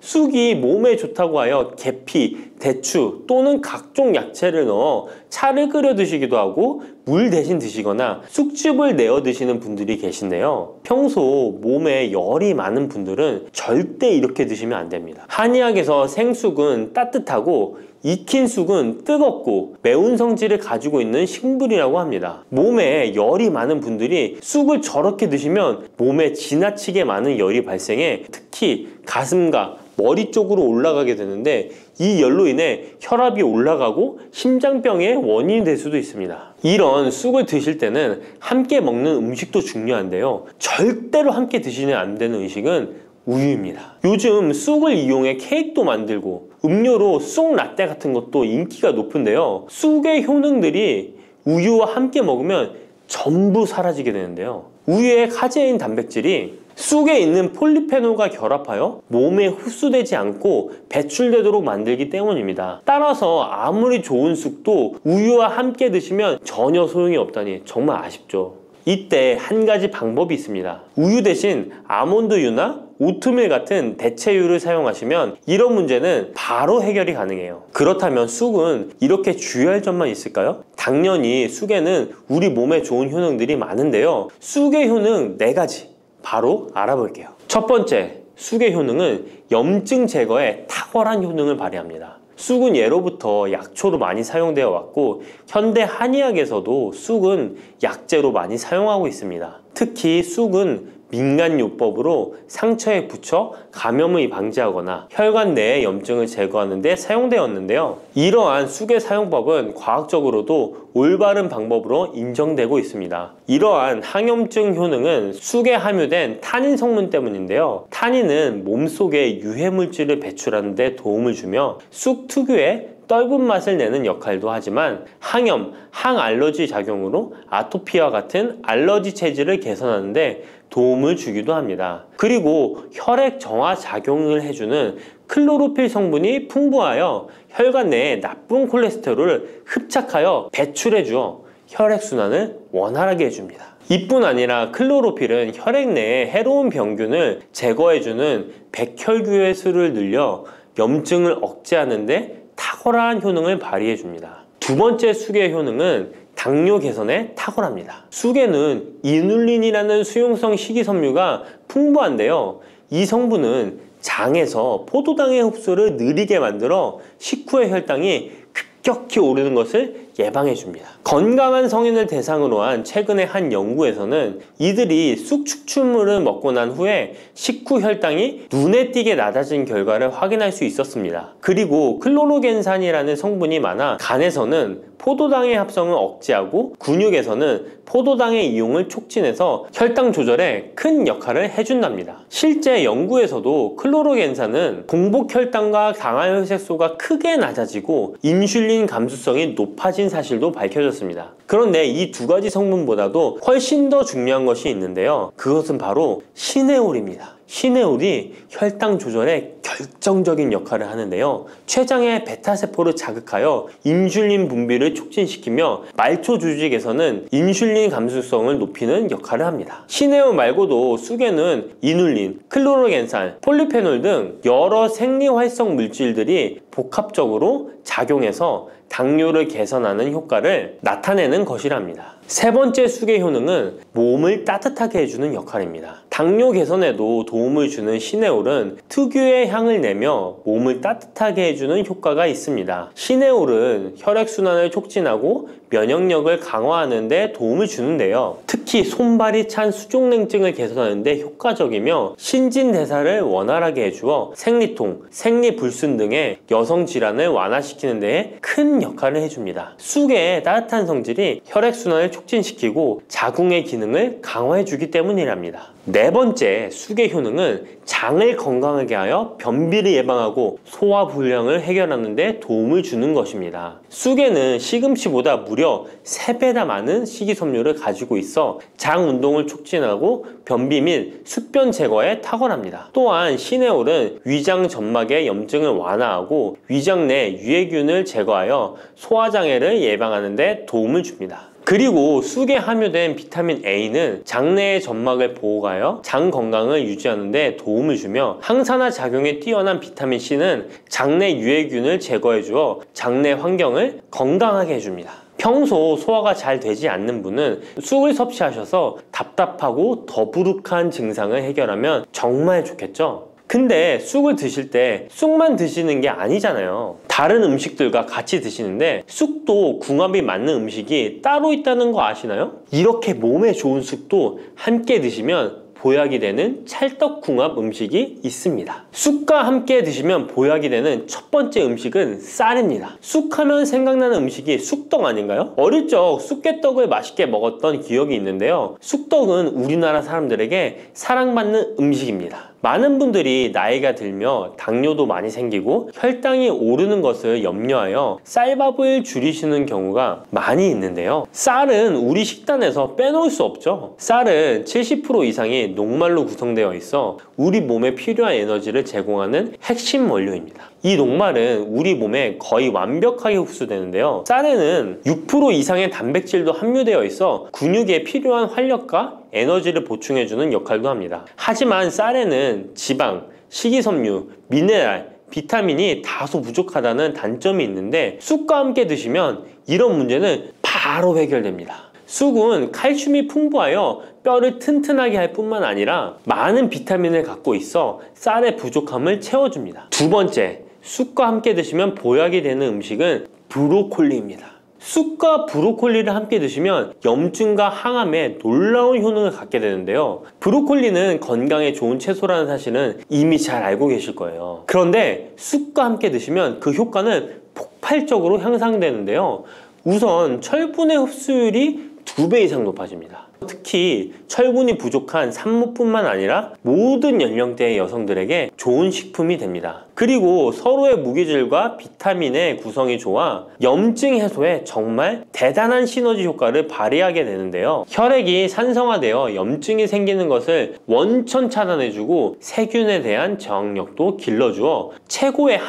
쑥이 몸에 좋다고 하여 계피, 대추 또는 각종 야채를 넣어 차를 끓여 드시기도 하고 물 대신 드시거나 쑥즙을 내어 드시는 분들이 계신데요. 평소 몸에 열이 많은 분들은 절대 이렇게 드시면 안 됩니다. 한의학에서 생쑥은 따뜻하고 익힌 쑥은 뜨겁고 매운 성질을 가지고 있는 식물이라고 합니다. 몸에 열이 많은 분들이 쑥을 저렇게 드시면 몸에 지나치게 많은 열이 발생해 특히 가슴과 머리 쪽으로 올라가게 되는데 이 열로 인해 혈압이 올라가고 심장병의 원인이 될 수도 있습니다. 이런 쑥을 드실 때는 함께 먹는 음식도 중요한데요. 절대로 함께 드시면 안 되는 음식은 우유입니다. 요즘 쑥을 이용해 케이크도 만들고 음료로 쑥 라떼 같은 것도 인기가 높은데요. 쑥의 효능들이 우유와 함께 먹으면 전부 사라지게 되는데요. 우유의 카제인 단백질이 쑥에 있는 폴리페놀과 결합하여 몸에 흡수되지 않고 배출되도록 만들기 때문입니다. 따라서 아무리 좋은 쑥도 우유와 함께 드시면 전혀 소용이 없다니 정말 아쉽죠. 이때 한 가지 방법이 있습니다. 우유 대신 아몬드유나 오트밀 같은 대체유를 사용하시면 이런 문제는 바로 해결이 가능해요. 그렇다면 쑥은 이렇게 주의할 점만 있을까요? 당연히 쑥에는 우리 몸에 좋은 효능들이 많은데요. 쑥의 효능 4가지 바로 알아볼게요. 첫 번째, 쑥의 효능은 염증 제거에 탁월한 효능을 발휘합니다. 쑥은 예로부터 약초로 많이 사용되어 왔고 현대 한의학에서도 쑥은 약재로 많이 사용하고 있습니다. 특히 쑥은 민간요법으로 상처에 붙여 감염을 방지하거나 혈관 내의 염증을 제거하는 데 사용되었는데요. 이러한 쑥의 사용법은 과학적으로도 올바른 방법으로 인정되고 있습니다. 이러한 항염증 효능은 쑥에 함유된 타닌 성분 때문인데요. 타닌은 몸속에 유해물질을 배출하는 데 도움을 주며 쑥 특유의 떫은 맛을 내는 역할도 하지만 항염, 항알러지 작용으로 아토피와 같은 알러지 체질을 개선하는 데 도움을 주기도 합니다. 그리고 혈액 정화 작용을 해주는 클로로필 성분이 풍부하여 혈관 내에 나쁜 콜레스테롤을 흡착하여 배출해 주어 혈액순환을 원활하게 해줍니다. 이뿐 아니라 클로로필은 혈액 내에 해로운 병균을 제거해주는 백혈구의 수를 늘려 염증을 억제하는 데 탁월한 효능을 발휘해 줍니다. 두 번째 쑥의 효능은 당뇨 개선에 탁월합니다. 쑥에는 이눌린이라는 수용성 식이섬유가 풍부한데요. 이 성분은 장에서 포도당의 흡수를 느리게 만들어 식후의 혈당이 급격히 오르는 것을 예방해 줍니다. 건강한 성인을 대상으로 한 최근의 한 연구에서는 이들이 쑥 추출물을 먹고 난 후에 식후 혈당이 눈에 띄게 낮아진 결과를 확인할 수 있었습니다. 그리고 클로로겐산이라는 성분이 많아 간에서는 포도당의 합성을 억제하고 근육에서는 포도당의 이용을 촉진해서 혈당 조절에 큰 역할을 해준답니다. 실제 연구에서도 클로로겐산은 공복 혈당과 당화혈색소가 크게 낮아지고 인슐린 감수성이 높아진 사실도 밝혀졌습니다. 그런데 이 두 가지 성분보다도 훨씬 더 중요한 것이 있는데요. 그것은 바로 시네올입니다. 시네올이 혈당 조절에 결정적인 역할을 하는데요. 췌장의 베타세포를 자극하여 인슐린 분비를 촉진시키며 말초 조직에서는 인슐린 감수성을 높이는 역할을 합니다. 시네올 말고도 쑥에는 이눌린, 클로로겐산, 폴리페놀 등 여러 생리활성 물질들이 복합적으로 작용해서 당뇨를 개선하는 효과를 나타내는 것이랍니다. 세 번째 쑥의 효능은 몸을 따뜻하게 해주는 역할입니다. 당뇨 개선에도 도움을 주는 시네올은 특유의 향을 내며 몸을 따뜻하게 해주는 효과가 있습니다. 시네올은 혈액순환을 촉진하고 면역력을 강화하는 데 도움을 주는데요. 특히 손발이 찬 수족냉증을 개선하는 데 효과적이며 신진대사를 원활하게 해주어 생리통, 생리불순 등의 여성 질환을 완화시키는 데 큰 역할을 해줍니다. 쑥의 따뜻한 성질이 혈액순환을 촉진시키고 자궁의 기능을 강화해주기 때문이랍니다. 네 번째, 쑥의 효능은 장을 건강하게 하여 변비를 예방하고 소화불량을 해결하는 데 도움을 주는 것입니다. 쑥에는 시금치보다 무려 3배나 많은 식이섬유를 가지고 있어 장 운동을 촉진하고 변비 및 숙변 제거에 탁월합니다. 또한 시네올은 위장 점막의 염증을 완화하고 위장 내 유해균을 제거하여 소화장애를 예방하는 데 도움을 줍니다. 그리고 쑥에 함유된 비타민 A는 장내의 점막을 보호하여 장 건강을 유지하는 데 도움을 주며 항산화 작용에 뛰어난 비타민 C는 장내 유해균을 제거해 주어 장내 환경을 건강하게 해줍니다. 평소 소화가 잘 되지 않는 분은 쑥을 섭취하셔서 답답하고 더부룩한 증상을 해결하면 정말 좋겠죠? 근데 쑥을 드실 때 쑥만 드시는 게 아니잖아요. 다른 음식들과 같이 드시는데 쑥도 궁합이 맞는 음식이 따로 있다는 거 아시나요? 이렇게 몸에 좋은 쑥도 함께 드시면 보약이 되는 찰떡궁합 음식이 있습니다. 쑥과 함께 드시면 보약이 되는 첫 번째 음식은 쌀입니다. 쑥하면 생각나는 음식이 쑥떡 아닌가요? 어릴 적 쑥개떡을 맛있게 먹었던 기억이 있는데요. 쑥떡은 우리나라 사람들에게 사랑받는 음식입니다. 많은 분들이 나이가 들며 당뇨도 많이 생기고 혈당이 오르는 것을 염려하여 쌀밥을 줄이시는 경우가 많이 있는데요. 쌀은 우리 식단에서 빼놓을 수 없죠. 쌀은 70% 이상이 녹말로 구성되어 있어 우리 몸에 필요한 에너지를 제공하는 핵심 원료입니다. 이 녹말은 우리 몸에 거의 완벽하게 흡수되는데요. 쌀에는 6% 이상의 단백질도 함유되어 있어 근육에 필요한 활력과 에너지를 보충해주는 역할도 합니다. 하지만 쌀에는 지방, 식이섬유, 미네랄, 비타민이 다소 부족하다는 단점이 있는데 쑥과 함께 드시면 이런 문제는 바로 해결됩니다. 쑥은 칼슘이 풍부하여 뼈를 튼튼하게 할 뿐만 아니라 많은 비타민을 갖고 있어 쌀의 부족함을 채워줍니다. 두 번째, 쑥과 함께 드시면 보약이 되는 음식은 브로콜리입니다. 쑥과 브로콜리를 함께 드시면 염증과 항암에 놀라운 효능을 갖게 되는데요. 브로콜리는 건강에 좋은 채소라는 사실은 이미 잘 알고 계실 거예요. 그런데 쑥과 함께 드시면 그 효과는 폭발적으로 향상되는데요. 우선 철분의 흡수율이 2배 이상 높아집니다. 특히 철분이 부족한 산모뿐만 아니라 모든 연령대의 여성들에게 좋은 식품이 됩니다. 그리고 서로의 무기질과 비타민의 구성이 좋아 염증 해소에 정말 대단한 시너지 효과를 발휘하게 되는데요. 혈액이 산성화되어 염증이 생기는 것을 원천 차단해주고 세균에 대한 저항력도 길러주어 최고의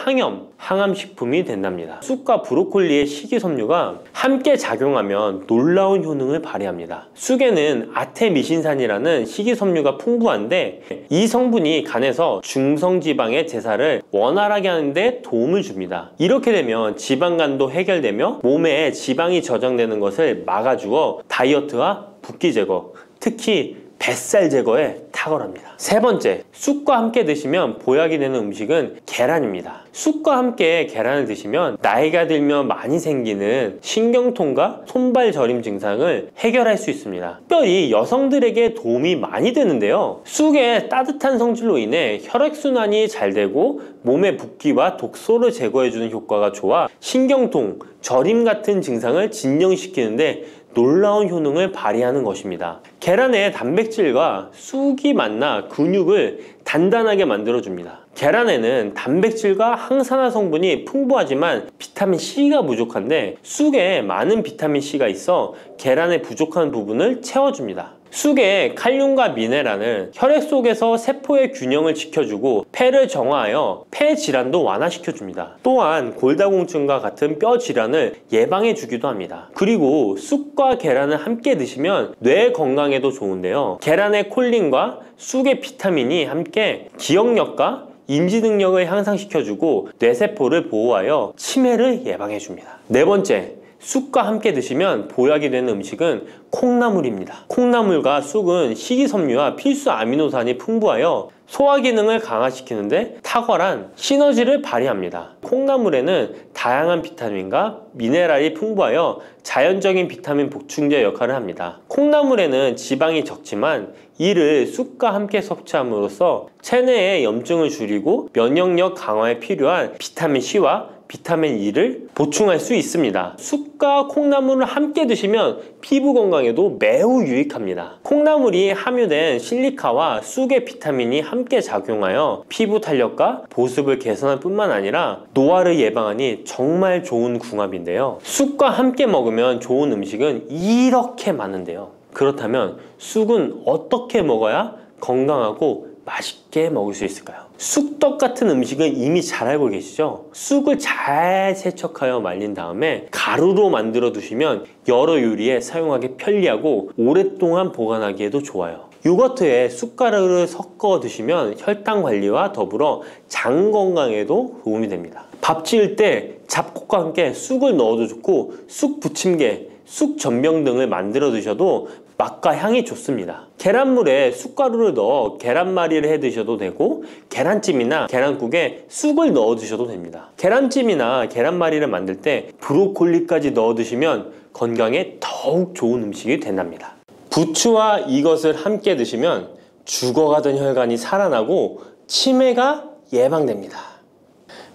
항암식품이 된답니다. 쑥과 브로콜리의 식이섬유가 함께 작용하면 놀라운 효능을 발휘합니다. 쑥에는 아테미신산이라는 식이섬유가 풍부한데 이 성분이 간에서 중성지방의 제사를 원활하게 하는데 도움을 줍니다. 이렇게 되면 지방간도 해결되며 몸에 지방이 저장되는 것을 막아주어 다이어트와 붓기 제거, 특히 뱃살 제거에 탁월합니다. 세 번째, 쑥과 함께 드시면 보약이 되는 음식은 계란입니다. 쑥과 함께 계란을 드시면 나이가 들면 많이 생기는 신경통과 손발 저림 증상을 해결할 수 있습니다. 특별히 여성들에게 도움이 많이 되는데요. 쑥의 따뜻한 성질로 인해 혈액순환이 잘 되고 몸의 붓기와 독소를 제거해주는 효과가 좋아 신경통, 저림 같은 증상을 진정시키는데 놀라운 효능을 발휘하는 것입니다. 계란의 단백질과 쑥이 만나 근육을 단단하게 만들어줍니다. 계란에는 단백질과 항산화 성분이 풍부하지만 비타민 C가 부족한데 쑥에 많은 비타민 C가 있어 계란의 부족한 부분을 채워줍니다. 쑥의 칼륨과 미네랄은 혈액 속에서 세포의 균형을 지켜주고 폐를 정화하여 폐 질환도 완화시켜줍니다. 또한 골다공증과 같은 뼈 질환을 예방해주기도 합니다. 그리고 쑥과 계란을 함께 드시면 뇌 건강에도 좋은데요. 계란의 콜린과 쑥의 비타민이 함께 기억력과 인지 능력을 향상시켜주고 뇌세포를 보호하여 치매를 예방해줍니다. 네 번째, 쑥과 함께 드시면 보약이 되는 음식은 콩나물입니다. 콩나물과 쑥은 식이섬유와 필수 아미노산이 풍부하여 소화 기능을 강화시키는데 탁월한 시너지를 발휘합니다. 콩나물에는 다양한 비타민과 미네랄이 풍부하여 자연적인 비타민 보충제 역할을 합니다. 콩나물에는 지방이 적지만 이를 쑥과 함께 섭취함으로써 체내의 염증을 줄이고 면역력 강화에 필요한 비타민 C와 비타민 E를 보충할 수 있습니다. 쑥과 콩나물을 함께 드시면 피부 건강에도 매우 유익합니다. 콩나물이 함유된 실리카와 쑥의 비타민이 함께 작용하여 피부 탄력과 보습을 개선할 뿐만 아니라 노화를 예방하니 정말 좋은 궁합인데요. 쑥과 함께 먹으면 좋은 음식은 이렇게 많은데요. 그렇다면 쑥은 어떻게 먹어야 건강하고 맛있게 먹을 수 있을까요? 쑥떡 같은 음식은 이미 잘 알고 계시죠? 쑥을 잘 세척하여 말린 다음에 가루로 만들어 두시면 여러 요리에 사용하기 편리하고 오랫동안 보관하기에도 좋아요. 요거트에 쑥가루를 섞어 드시면 혈당 관리와 더불어 장 건강에도 도움이 됩니다. 밥 지을 때 잡곡과 함께 쑥을 넣어도 좋고 쑥 부침개, 쑥 전병 등을 만들어 드셔도 맛과 향이 좋습니다. 계란물에 쑥가루를 넣어 계란말이를 해 드셔도 되고 계란찜이나 계란국에 쑥을 넣어 드셔도 됩니다. 계란찜이나 계란말이를 만들 때 브로콜리까지 넣어 드시면 건강에 더욱 좋은 음식이 된답니다. 부추와 이것을 함께 드시면 죽어가던 혈관이 살아나고 치매가 예방됩니다.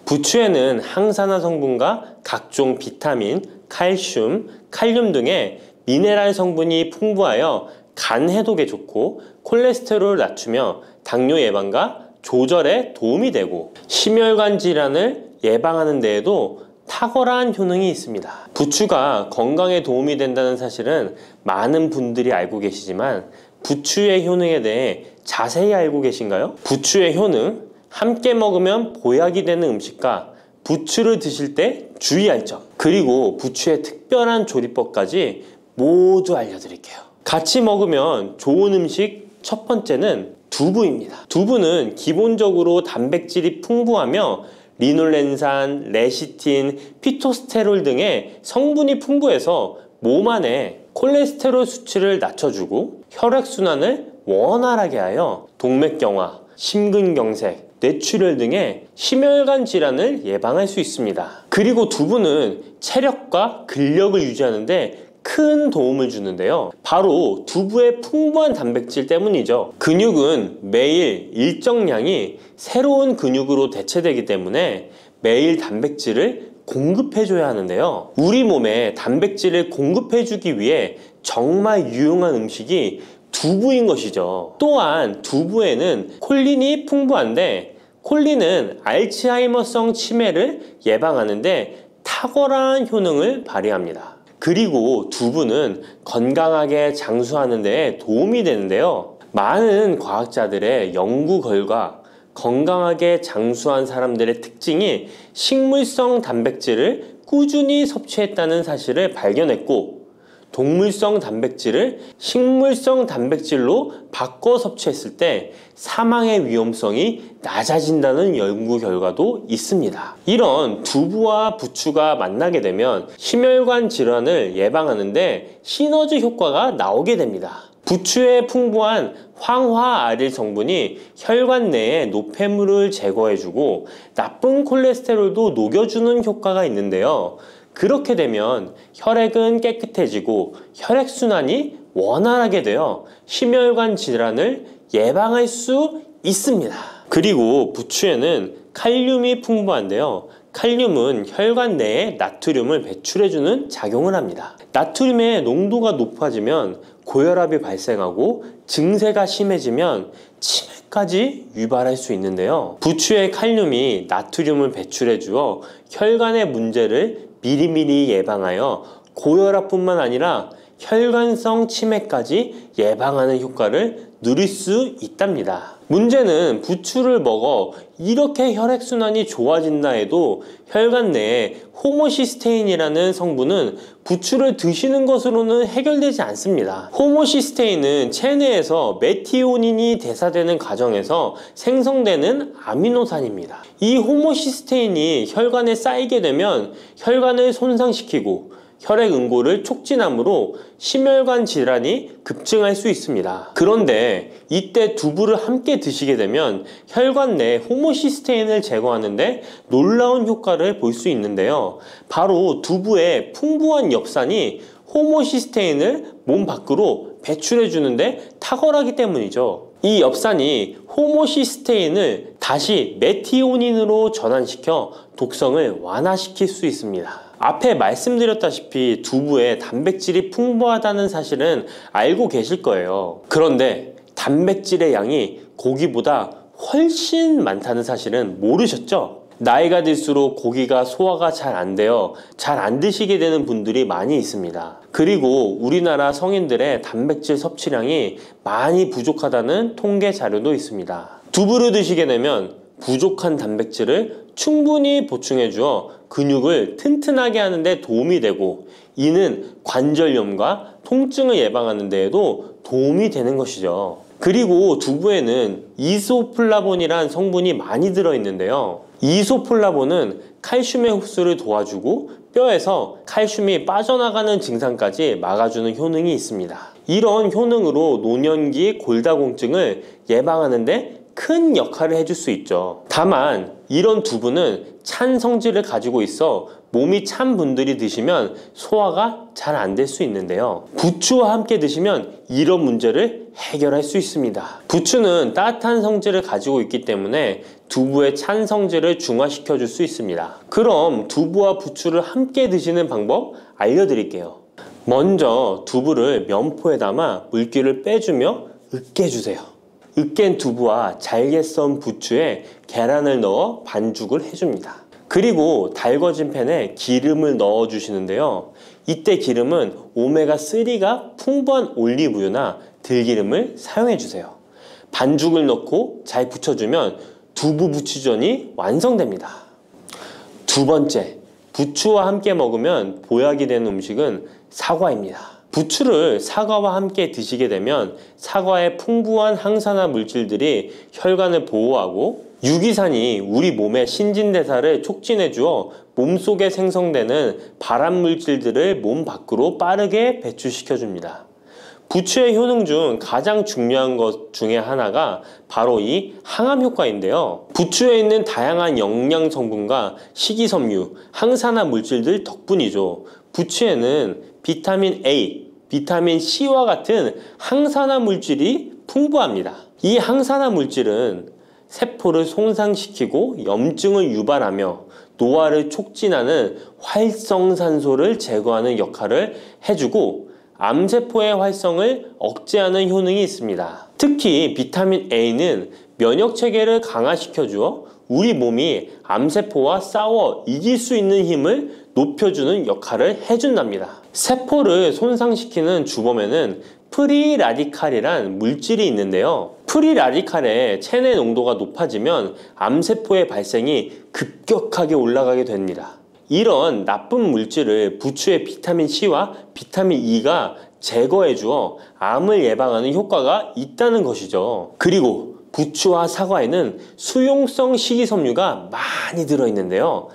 부추에는 항산화 성분과 각종 비타민, 칼슘, 칼륨 등의 미네랄 성분이 풍부하여 간 해독에 좋고 콜레스테롤을 낮추며 당뇨 예방과 조절에 도움이 되고 심혈관 질환을 예방하는 데에도 탁월한 효능이 있습니다. 부추가 건강에 도움이 된다는 사실은 많은 분들이 알고 계시지만 부추의 효능에 대해 자세히 알고 계신가요? 부추의 효능, 함께 먹으면 보약이 되는 음식과 부추를 드실 때 주의할 점, 그리고 부추의 특별한 조리법까지 모두 알려드릴게요. 같이 먹으면 좋은 음식 첫 번째는 두부입니다. 두부는 기본적으로 단백질이 풍부하며 리놀렌산, 레시틴, 피토스테롤 등의 성분이 풍부해서 몸 안에 콜레스테롤 수치를 낮춰주고 혈액순환을 원활하게 하여 동맥경화, 심근경색, 뇌출혈 등의 심혈관 질환을 예방할 수 있습니다. 그리고 두부는 체력과 근력을 유지하는 데 큰 도움을 주는데요. 바로 두부의 풍부한 단백질 때문이죠. 근육은 매일 일정량이 새로운 근육으로 대체되기 때문에 매일 단백질을 공급해줘야 하는데요. 우리 몸에 단백질을 공급해주기 위해 정말 유용한 음식이 두부인 것이죠. 또한 두부에는 콜린이 풍부한데 콜린은 알츠하이머성 치매를 예방하는데 탁월한 효능을 발휘합니다. 그리고 두부는 건강하게 장수하는 데 도움이 되는데요. 많은 과학자들의 연구 결과 건강하게 장수한 사람들의 특징이 식물성 단백질을 꾸준히 섭취했다는 사실을 발견했고 동물성 단백질을 식물성 단백질로 바꿔 섭취했을 때 사망의 위험성이 낮아진다는 연구 결과도 있습니다. 이런 두부와 부추가 만나게 되면 심혈관 질환을 예방하는데 시너지 효과가 나오게 됩니다. 부추에 풍부한 황화아릴 성분이 혈관 내의 노폐물을 제거해주고 나쁜 콜레스테롤도 녹여주는 효과가 있는데요. 그렇게 되면 혈액은 깨끗해지고 혈액순환이 원활하게 되어 심혈관 질환을 예방할 수 있습니다. 그리고 부추에는 칼륨이 풍부한데요. 칼륨은 혈관 내에 나트륨을 배출해주는 작용을 합니다. 나트륨의 농도가 높아지면 고혈압이 발생하고 증세가 심해지면 치매까지 유발할 수 있는데요. 부추의 칼륨이 나트륨을 배출해 주어 혈관의 문제를 미리미리 예방하여 고혈압뿐만 아니라 혈관성 치매까지 예방하는 효과를 누릴 수 있답니다. 문제는 부추를 먹어 이렇게 혈액순환이 좋아진다 해도 혈관 내에 호모시스테인이라는 성분은 부추를 드시는 것으로는 해결되지 않습니다. 호모시스테인은 체내에서 메티오닌이 대사되는 과정에서 생성되는 아미노산입니다. 이 호모시스테인이 혈관에 쌓이게 되면 혈관을 손상시키고 혈액 응고를 촉진하므로 심혈관 질환이 급증할 수 있습니다. 그런데 이때 두부를 함께 드시게 되면 혈관 내 호모시스테인을 제거하는데 놀라운 효과를 볼 수 있는데요. 바로 두부의 풍부한 엽산이 호모시스테인을 몸 밖으로 배출해 주는데 탁월하기 때문이죠. 이 엽산이 호모시스테인을 다시 메티오닌으로 전환시켜 독성을 완화시킬 수 있습니다. 앞에 말씀드렸다시피 두부에 단백질이 풍부하다는 사실은 알고 계실 거예요. 그런데 단백질의 양이 고기보다 훨씬 많다는 사실은 모르셨죠? 나이가 들수록 고기가 소화가 잘 안 되어 잘 안 드시게 되는 분들이 많이 있습니다. 그리고 우리나라 성인들의 단백질 섭취량이 많이 부족하다는 통계 자료도 있습니다. 두부를 드시게 되면 부족한 단백질을 충분히 보충해 주어 근육을 튼튼하게 하는 데 도움이 되고, 이는 관절염과 통증을 예방하는 데에도 도움이 되는 것이죠. 그리고 두부에는 이소플라본이란 성분이 많이 들어있는데요. 이소플라본은 칼슘의 흡수를 도와주고 뼈에서 칼슘이 빠져나가는 증상까지 막아주는 효능이 있습니다. 이런 효능으로 노년기 골다공증을 예방하는 데 큰 역할을 해줄 수 있죠. 다만 이런 두부는 찬 성질을 가지고 있어 몸이 찬 분들이 드시면 소화가 잘 안 될 수 있는데요. 부추와 함께 드시면 이런 문제를 해결할 수 있습니다. 부추는 따뜻한 성질을 가지고 있기 때문에 두부의 찬 성질을 중화시켜 줄 수 있습니다. 그럼 두부와 부추를 함께 드시는 방법 알려드릴게요. 먼저 두부를 면포에 담아 물기를 빼주며 으깨주세요. 으깬 두부와 잘게 썬 부추에 계란을 넣어 반죽을 해줍니다. 그리고 달궈진 팬에 기름을 넣어 주시는데요. 이때 기름은 오메가3가 풍부한 올리브유나 들기름을 사용해 주세요. 반죽을 넣고 잘 부쳐주면 두부 부추전이 완성됩니다. 두 번째, 부추와 함께 먹으면 보약이 되는 음식은 사과입니다. 부추를 사과와 함께 드시게 되면 사과의 풍부한 항산화 물질들이 혈관을 보호하고 유기산이 우리 몸의 신진대사를 촉진해 주어 몸속에 생성되는 발암 물질들을 몸 밖으로 빠르게 배출시켜 줍니다. 부추의 효능 중 가장 중요한 것 중에 하나가 바로 이 항암 효과인데요. 부추에 있는 다양한 영양 성분과 식이섬유, 항산화 물질들 덕분이죠. 부추에는 비타민 A, 비타민 C와 같은 항산화 물질이 풍부합니다. 이 항산화 물질은 세포를 손상시키고 염증을 유발하며 노화를 촉진하는 활성산소를 제거하는 역할을 해주고 암세포의 활성을 억제하는 효능이 있습니다. 특히 비타민 A는 면역체계를 강화시켜주어 우리 몸이 암세포와 싸워 이길 수 있는 힘을 높여주는 역할을 해준답니다. 세포를 손상시키는 주범에는 프리라디칼이란 물질이 있는데요. 프리라디칼의 체내 농도가 높아지면 암세포의 발생이 급격하게 올라가게 됩니다. 이런 나쁜 물질을 부추의 비타민 C와 비타민 E가 제거해 주어 암을 예방하는 효과가 있다는 것이죠. 그리고 부추와 사과에는 수용성 식이섬유가 많이 들어있는데요.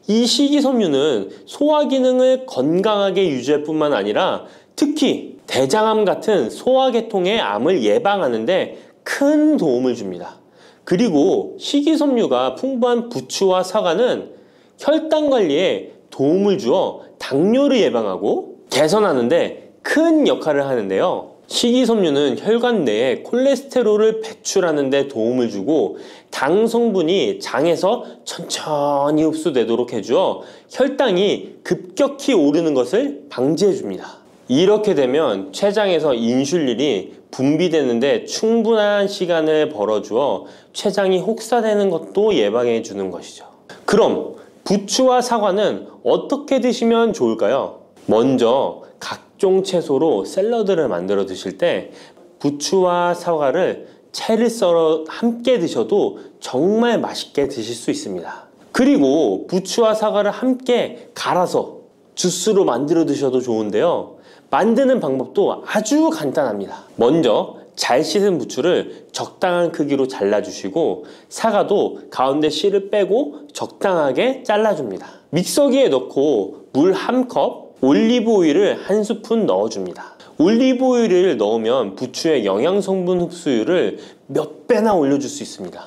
이 식이섬유는 소화 기능을 건강하게 유지할 뿐만 아니라 특히 대장암 같은 소화계통의 암을 예방하는 데 큰 도움을 줍니다. 그리고 식이섬유가 풍부한 부추와 사과는 혈당 관리에 도움을 주어 당뇨를 예방하고 개선하는 데 큰 역할을 하는데요. 식이섬유는 혈관 내에 콜레스테롤을 배출하는 데 도움을 주고 당 성분이 장에서 천천히 흡수되도록 해주어 혈당이 급격히 오르는 것을 방지해 줍니다. 이렇게 되면 췌장에서 인슐린이 분비되는데 충분한 시간을 벌어주어 췌장이 혹사되는 것도 예방해 주는 것이죠. 그럼 부추와 사과는 어떻게 드시면 좋을까요? 먼저 각종 채소로 샐러드를 만들어 드실 때 부추와 사과를 채를 썰어 함께 드셔도 정말 맛있게 드실 수 있습니다. 그리고 부추와 사과를 함께 갈아서 주스로 만들어 드셔도 좋은데요. 만드는 방법도 아주 간단합니다. 먼저 잘 씻은 부추를 적당한 크기로 잘라주시고 사과도 가운데 씨를 빼고 적당하게 잘라줍니다. 믹서기에 넣고 물 1컵, 올리브 오일을 1스푼 넣어줍니다. 올리브 오일을 넣으면 부추의 영양성분 흡수율을 몇 배나 올려줄 수 있습니다.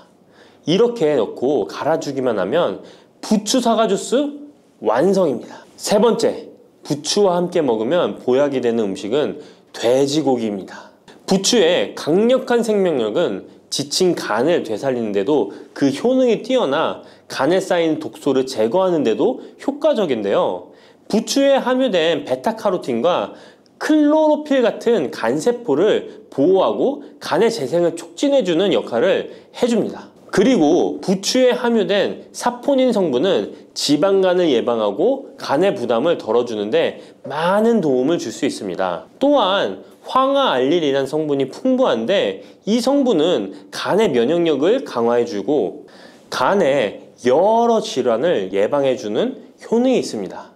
이렇게 넣고 갈아주기만 하면 부추 사과 주스 완성입니다. 세 번째, 부추와 함께 먹으면 보약이 되는 음식은 돼지고기입니다. 부추의 강력한 생명력은 지친 간을 되살리는데도 그 효능이 뛰어나 간에 쌓인 독소를 제거하는데도 효과적인데요. 부추에 함유된 베타카로틴과 클로로필 같은 간세포를 보호하고 간의 재생을 촉진해주는 역할을 해줍니다. 그리고 부추에 함유된 사포닌 성분은 지방간을 예방하고 간의 부담을 덜어주는데 많은 도움을 줄 수 있습니다. 또한 황화알릴이라는 성분이 풍부한데 이 성분은 간의 면역력을 강화해주고 간의 여러 질환을 예방해주는 효능이 있습니다.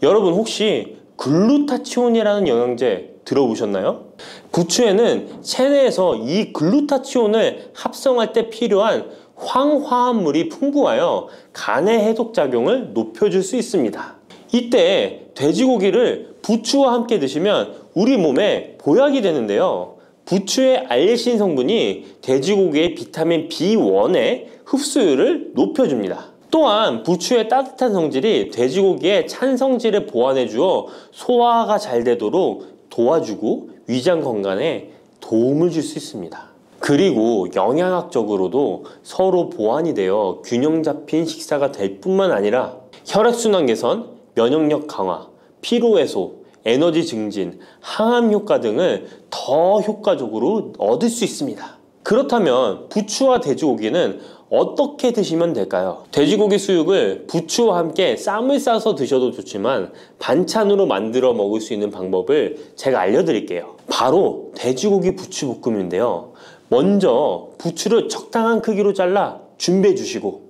여러분 혹시 글루타치온이라는 영양제 들어보셨나요? 부추에는 체내에서 이 글루타치온을 합성할 때 필요한 황화합물이 풍부하여 간의 해독작용을 높여줄 수 있습니다. 이때 돼지고기를 부추와 함께 드시면 우리 몸에 보약이 되는데요. 부추의 알리신 성분이 돼지고기의 비타민 B1의 흡수율을 높여줍니다. 또한 부추의 따뜻한 성질이 돼지고기의 찬 성질을 보완해 주어 소화가 잘 되도록 도와주고 위장 건강에 도움을 줄 수 있습니다. 그리고 영양학적으로도 서로 보완이 되어 균형 잡힌 식사가 될 뿐만 아니라 혈액순환 개선, 면역력 강화, 피로 해소, 에너지 증진, 항암 효과 등을 더 효과적으로 얻을 수 있습니다. 그렇다면 부추와 돼지고기는 어떻게 드시면 될까요? 돼지고기 수육을 부추와 함께 쌈을 싸서 드셔도 좋지만 반찬으로 만들어 먹을 수 있는 방법을 제가 알려드릴게요. 바로 돼지고기 부추볶음인데요. 먼저 부추를 적당한 크기로 잘라 준비해 주시고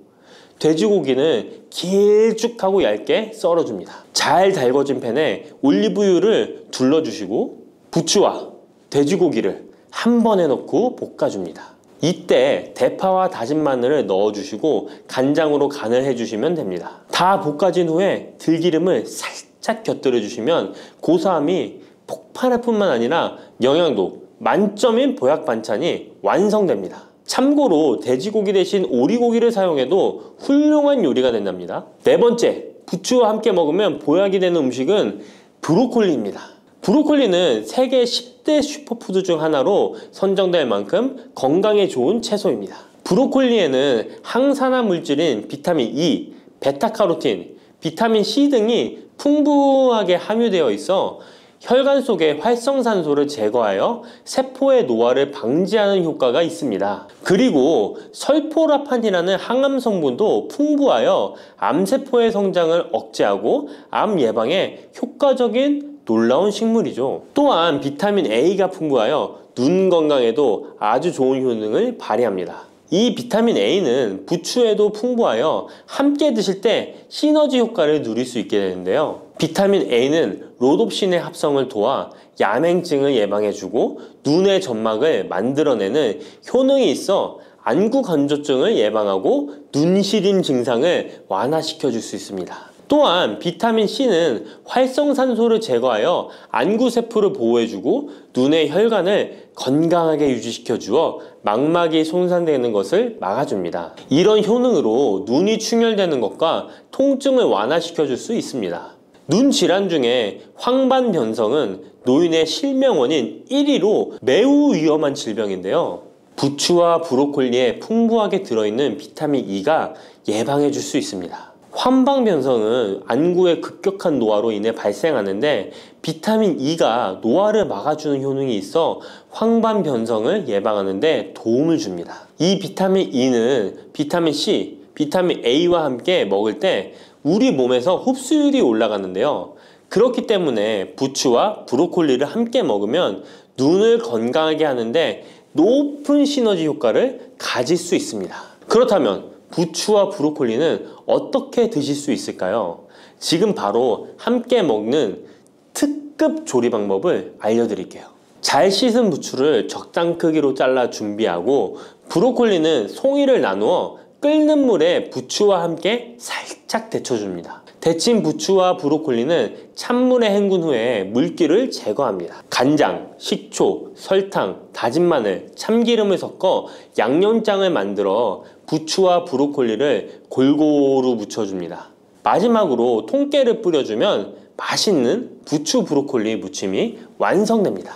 돼지고기는 길쭉하고 얇게 썰어줍니다. 잘 달궈진 팬에 올리브유를 둘러주시고 부추와 돼지고기를 한 번에 넣고 볶아줍니다. 이때 대파와 다진 마늘을 넣어주시고 간장으로 간을 해주시면 됩니다. 다 볶아진 후에 들기름을 살짝 곁들여 주시면 고소함이 폭발할 뿐만 아니라 영양도 만점인 보약 반찬이 완성됩니다. 참고로 돼지고기 대신 오리고기를 사용해도 훌륭한 요리가 된답니다. 네 번째, 부추와 함께 먹으면 보약이 되는 음식은 브로콜리입니다. 브로콜리는 세계 10대 슈퍼푸드 중 하나로 선정될 만큼 건강에 좋은 채소입니다. 브로콜리에는 항산화 물질인 비타민 E, 베타카로틴, 비타민 C 등이 풍부하게 함유되어 있어 혈관 속의 활성산소를 제거하여 세포의 노화를 방지하는 효과가 있습니다. 그리고 설포라판이라는 항암 성분도 풍부하여 암세포의 성장을 억제하고 암 예방에 효과적인 놀라운 식물이죠. 또한 비타민 A가 풍부하여 눈 건강에도 아주 좋은 효능을 발휘합니다. 이 비타민 A는 부추에도 풍부하여 함께 드실 때 시너지 효과를 누릴 수 있게 되는데요. 비타민 A는 로놉신의 합성을 도와 야맹증을 예방해주고 눈의 점막을 만들어내는 효능이 있어 안구 건조증을 예방하고 눈시림 증상을 완화시켜 줄 수 있습니다. 또한 비타민 C는 활성산소를 제거하여 안구세포를 보호해주고 눈의 혈관을 건강하게 유지시켜 주어 망막이 손상되는 것을 막아줍니다. 이런 효능으로 눈이 충혈되는 것과 통증을 완화시켜 줄 수 있습니다. 눈 질환 중에 황반변성은 노인의 실명 원인 1위로 매우 위험한 질병인데요. 부추와 브로콜리에 풍부하게 들어있는 비타민 E가 예방해 줄 수 있습니다. 황반변성은 안구의 급격한 노화로 인해 발생하는데 비타민 E가 노화를 막아주는 효능이 있어 황반변성을 예방하는 데 도움을 줍니다. 이 비타민 E는 비타민 C, 비타민 A와 함께 먹을 때 우리 몸에서 흡수율이 올라가는데요. 그렇기 때문에 부추와 브로콜리를 함께 먹으면 눈을 건강하게 하는데 높은 시너지 효과를 가질 수 있습니다. 그렇다면 부추와 브로콜리는 어떻게 드실 수 있을까요? 지금 바로 함께 먹는 특급 조리 방법을 알려드릴게요. 잘 씻은 부추를 적당 크기로 잘라 준비하고 브로콜리는 송이를 나누어 끓는 물에 부추와 함께 살짝 데쳐줍니다. 데친 부추와 브로콜리는 찬물에 헹군 후에 물기를 제거합니다. 간장, 식초, 설탕, 다진 마늘, 참기름을 섞어 양념장을 만들어 부추와 브로콜리를 골고루 묻혀줍니다. 마지막으로 통깨를 뿌려주면 맛있는 부추 브로콜리 무침이 완성됩니다.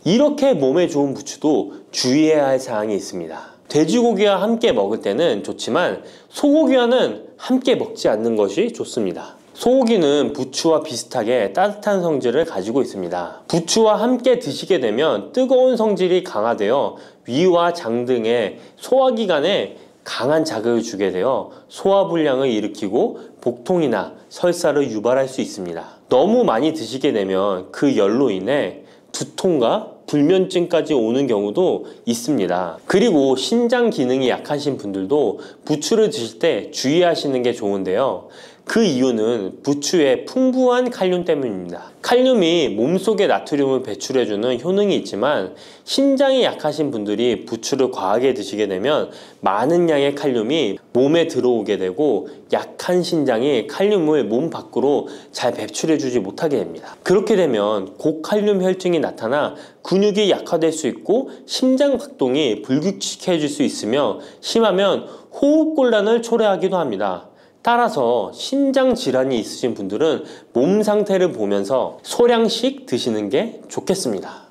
이렇게 몸에 좋은 부추도 주의해야 할 사항이 있습니다. 돼지고기와 함께 먹을 때는 좋지만 소고기와는 함께 먹지 않는 것이 좋습니다. 소고기는 부추와 비슷하게 따뜻한 성질을 가지고 있습니다. 부추와 함께 드시게 되면 뜨거운 성질이 강화되어 위와 장 등의 소화기관에 강한 자극을 주게 되어 소화불량을 일으키고 복통이나 설사를 유발할 수 있습니다. 너무 많이 드시게 되면 그 열로 인해 두통과 불면증까지 오는 경우도 있습니다. 그리고 신장 기능이 약하신 분들도 부추를 드실 때 주의하시는 게 좋은데요. 그 이유는 부추의 풍부한 칼륨 때문입니다. 칼륨이 몸속에 나트륨을 배출해주는 효능이 있지만 신장이 약하신 분들이 부추를 과하게 드시게 되면 많은 양의 칼륨이 몸에 들어오게 되고 약한 신장이 칼륨을 몸 밖으로 잘 배출해주지 못하게 됩니다. 그렇게 되면 고칼륨 혈증이 나타나 근육이 약화될 수 있고 심장 박동이 불규칙해질 수 있으며 심하면 호흡곤란을 초래하기도 합니다. 따라서 신장 질환이 있으신 분들은 몸 상태를 보면서 소량씩 드시는 게 좋겠습니다.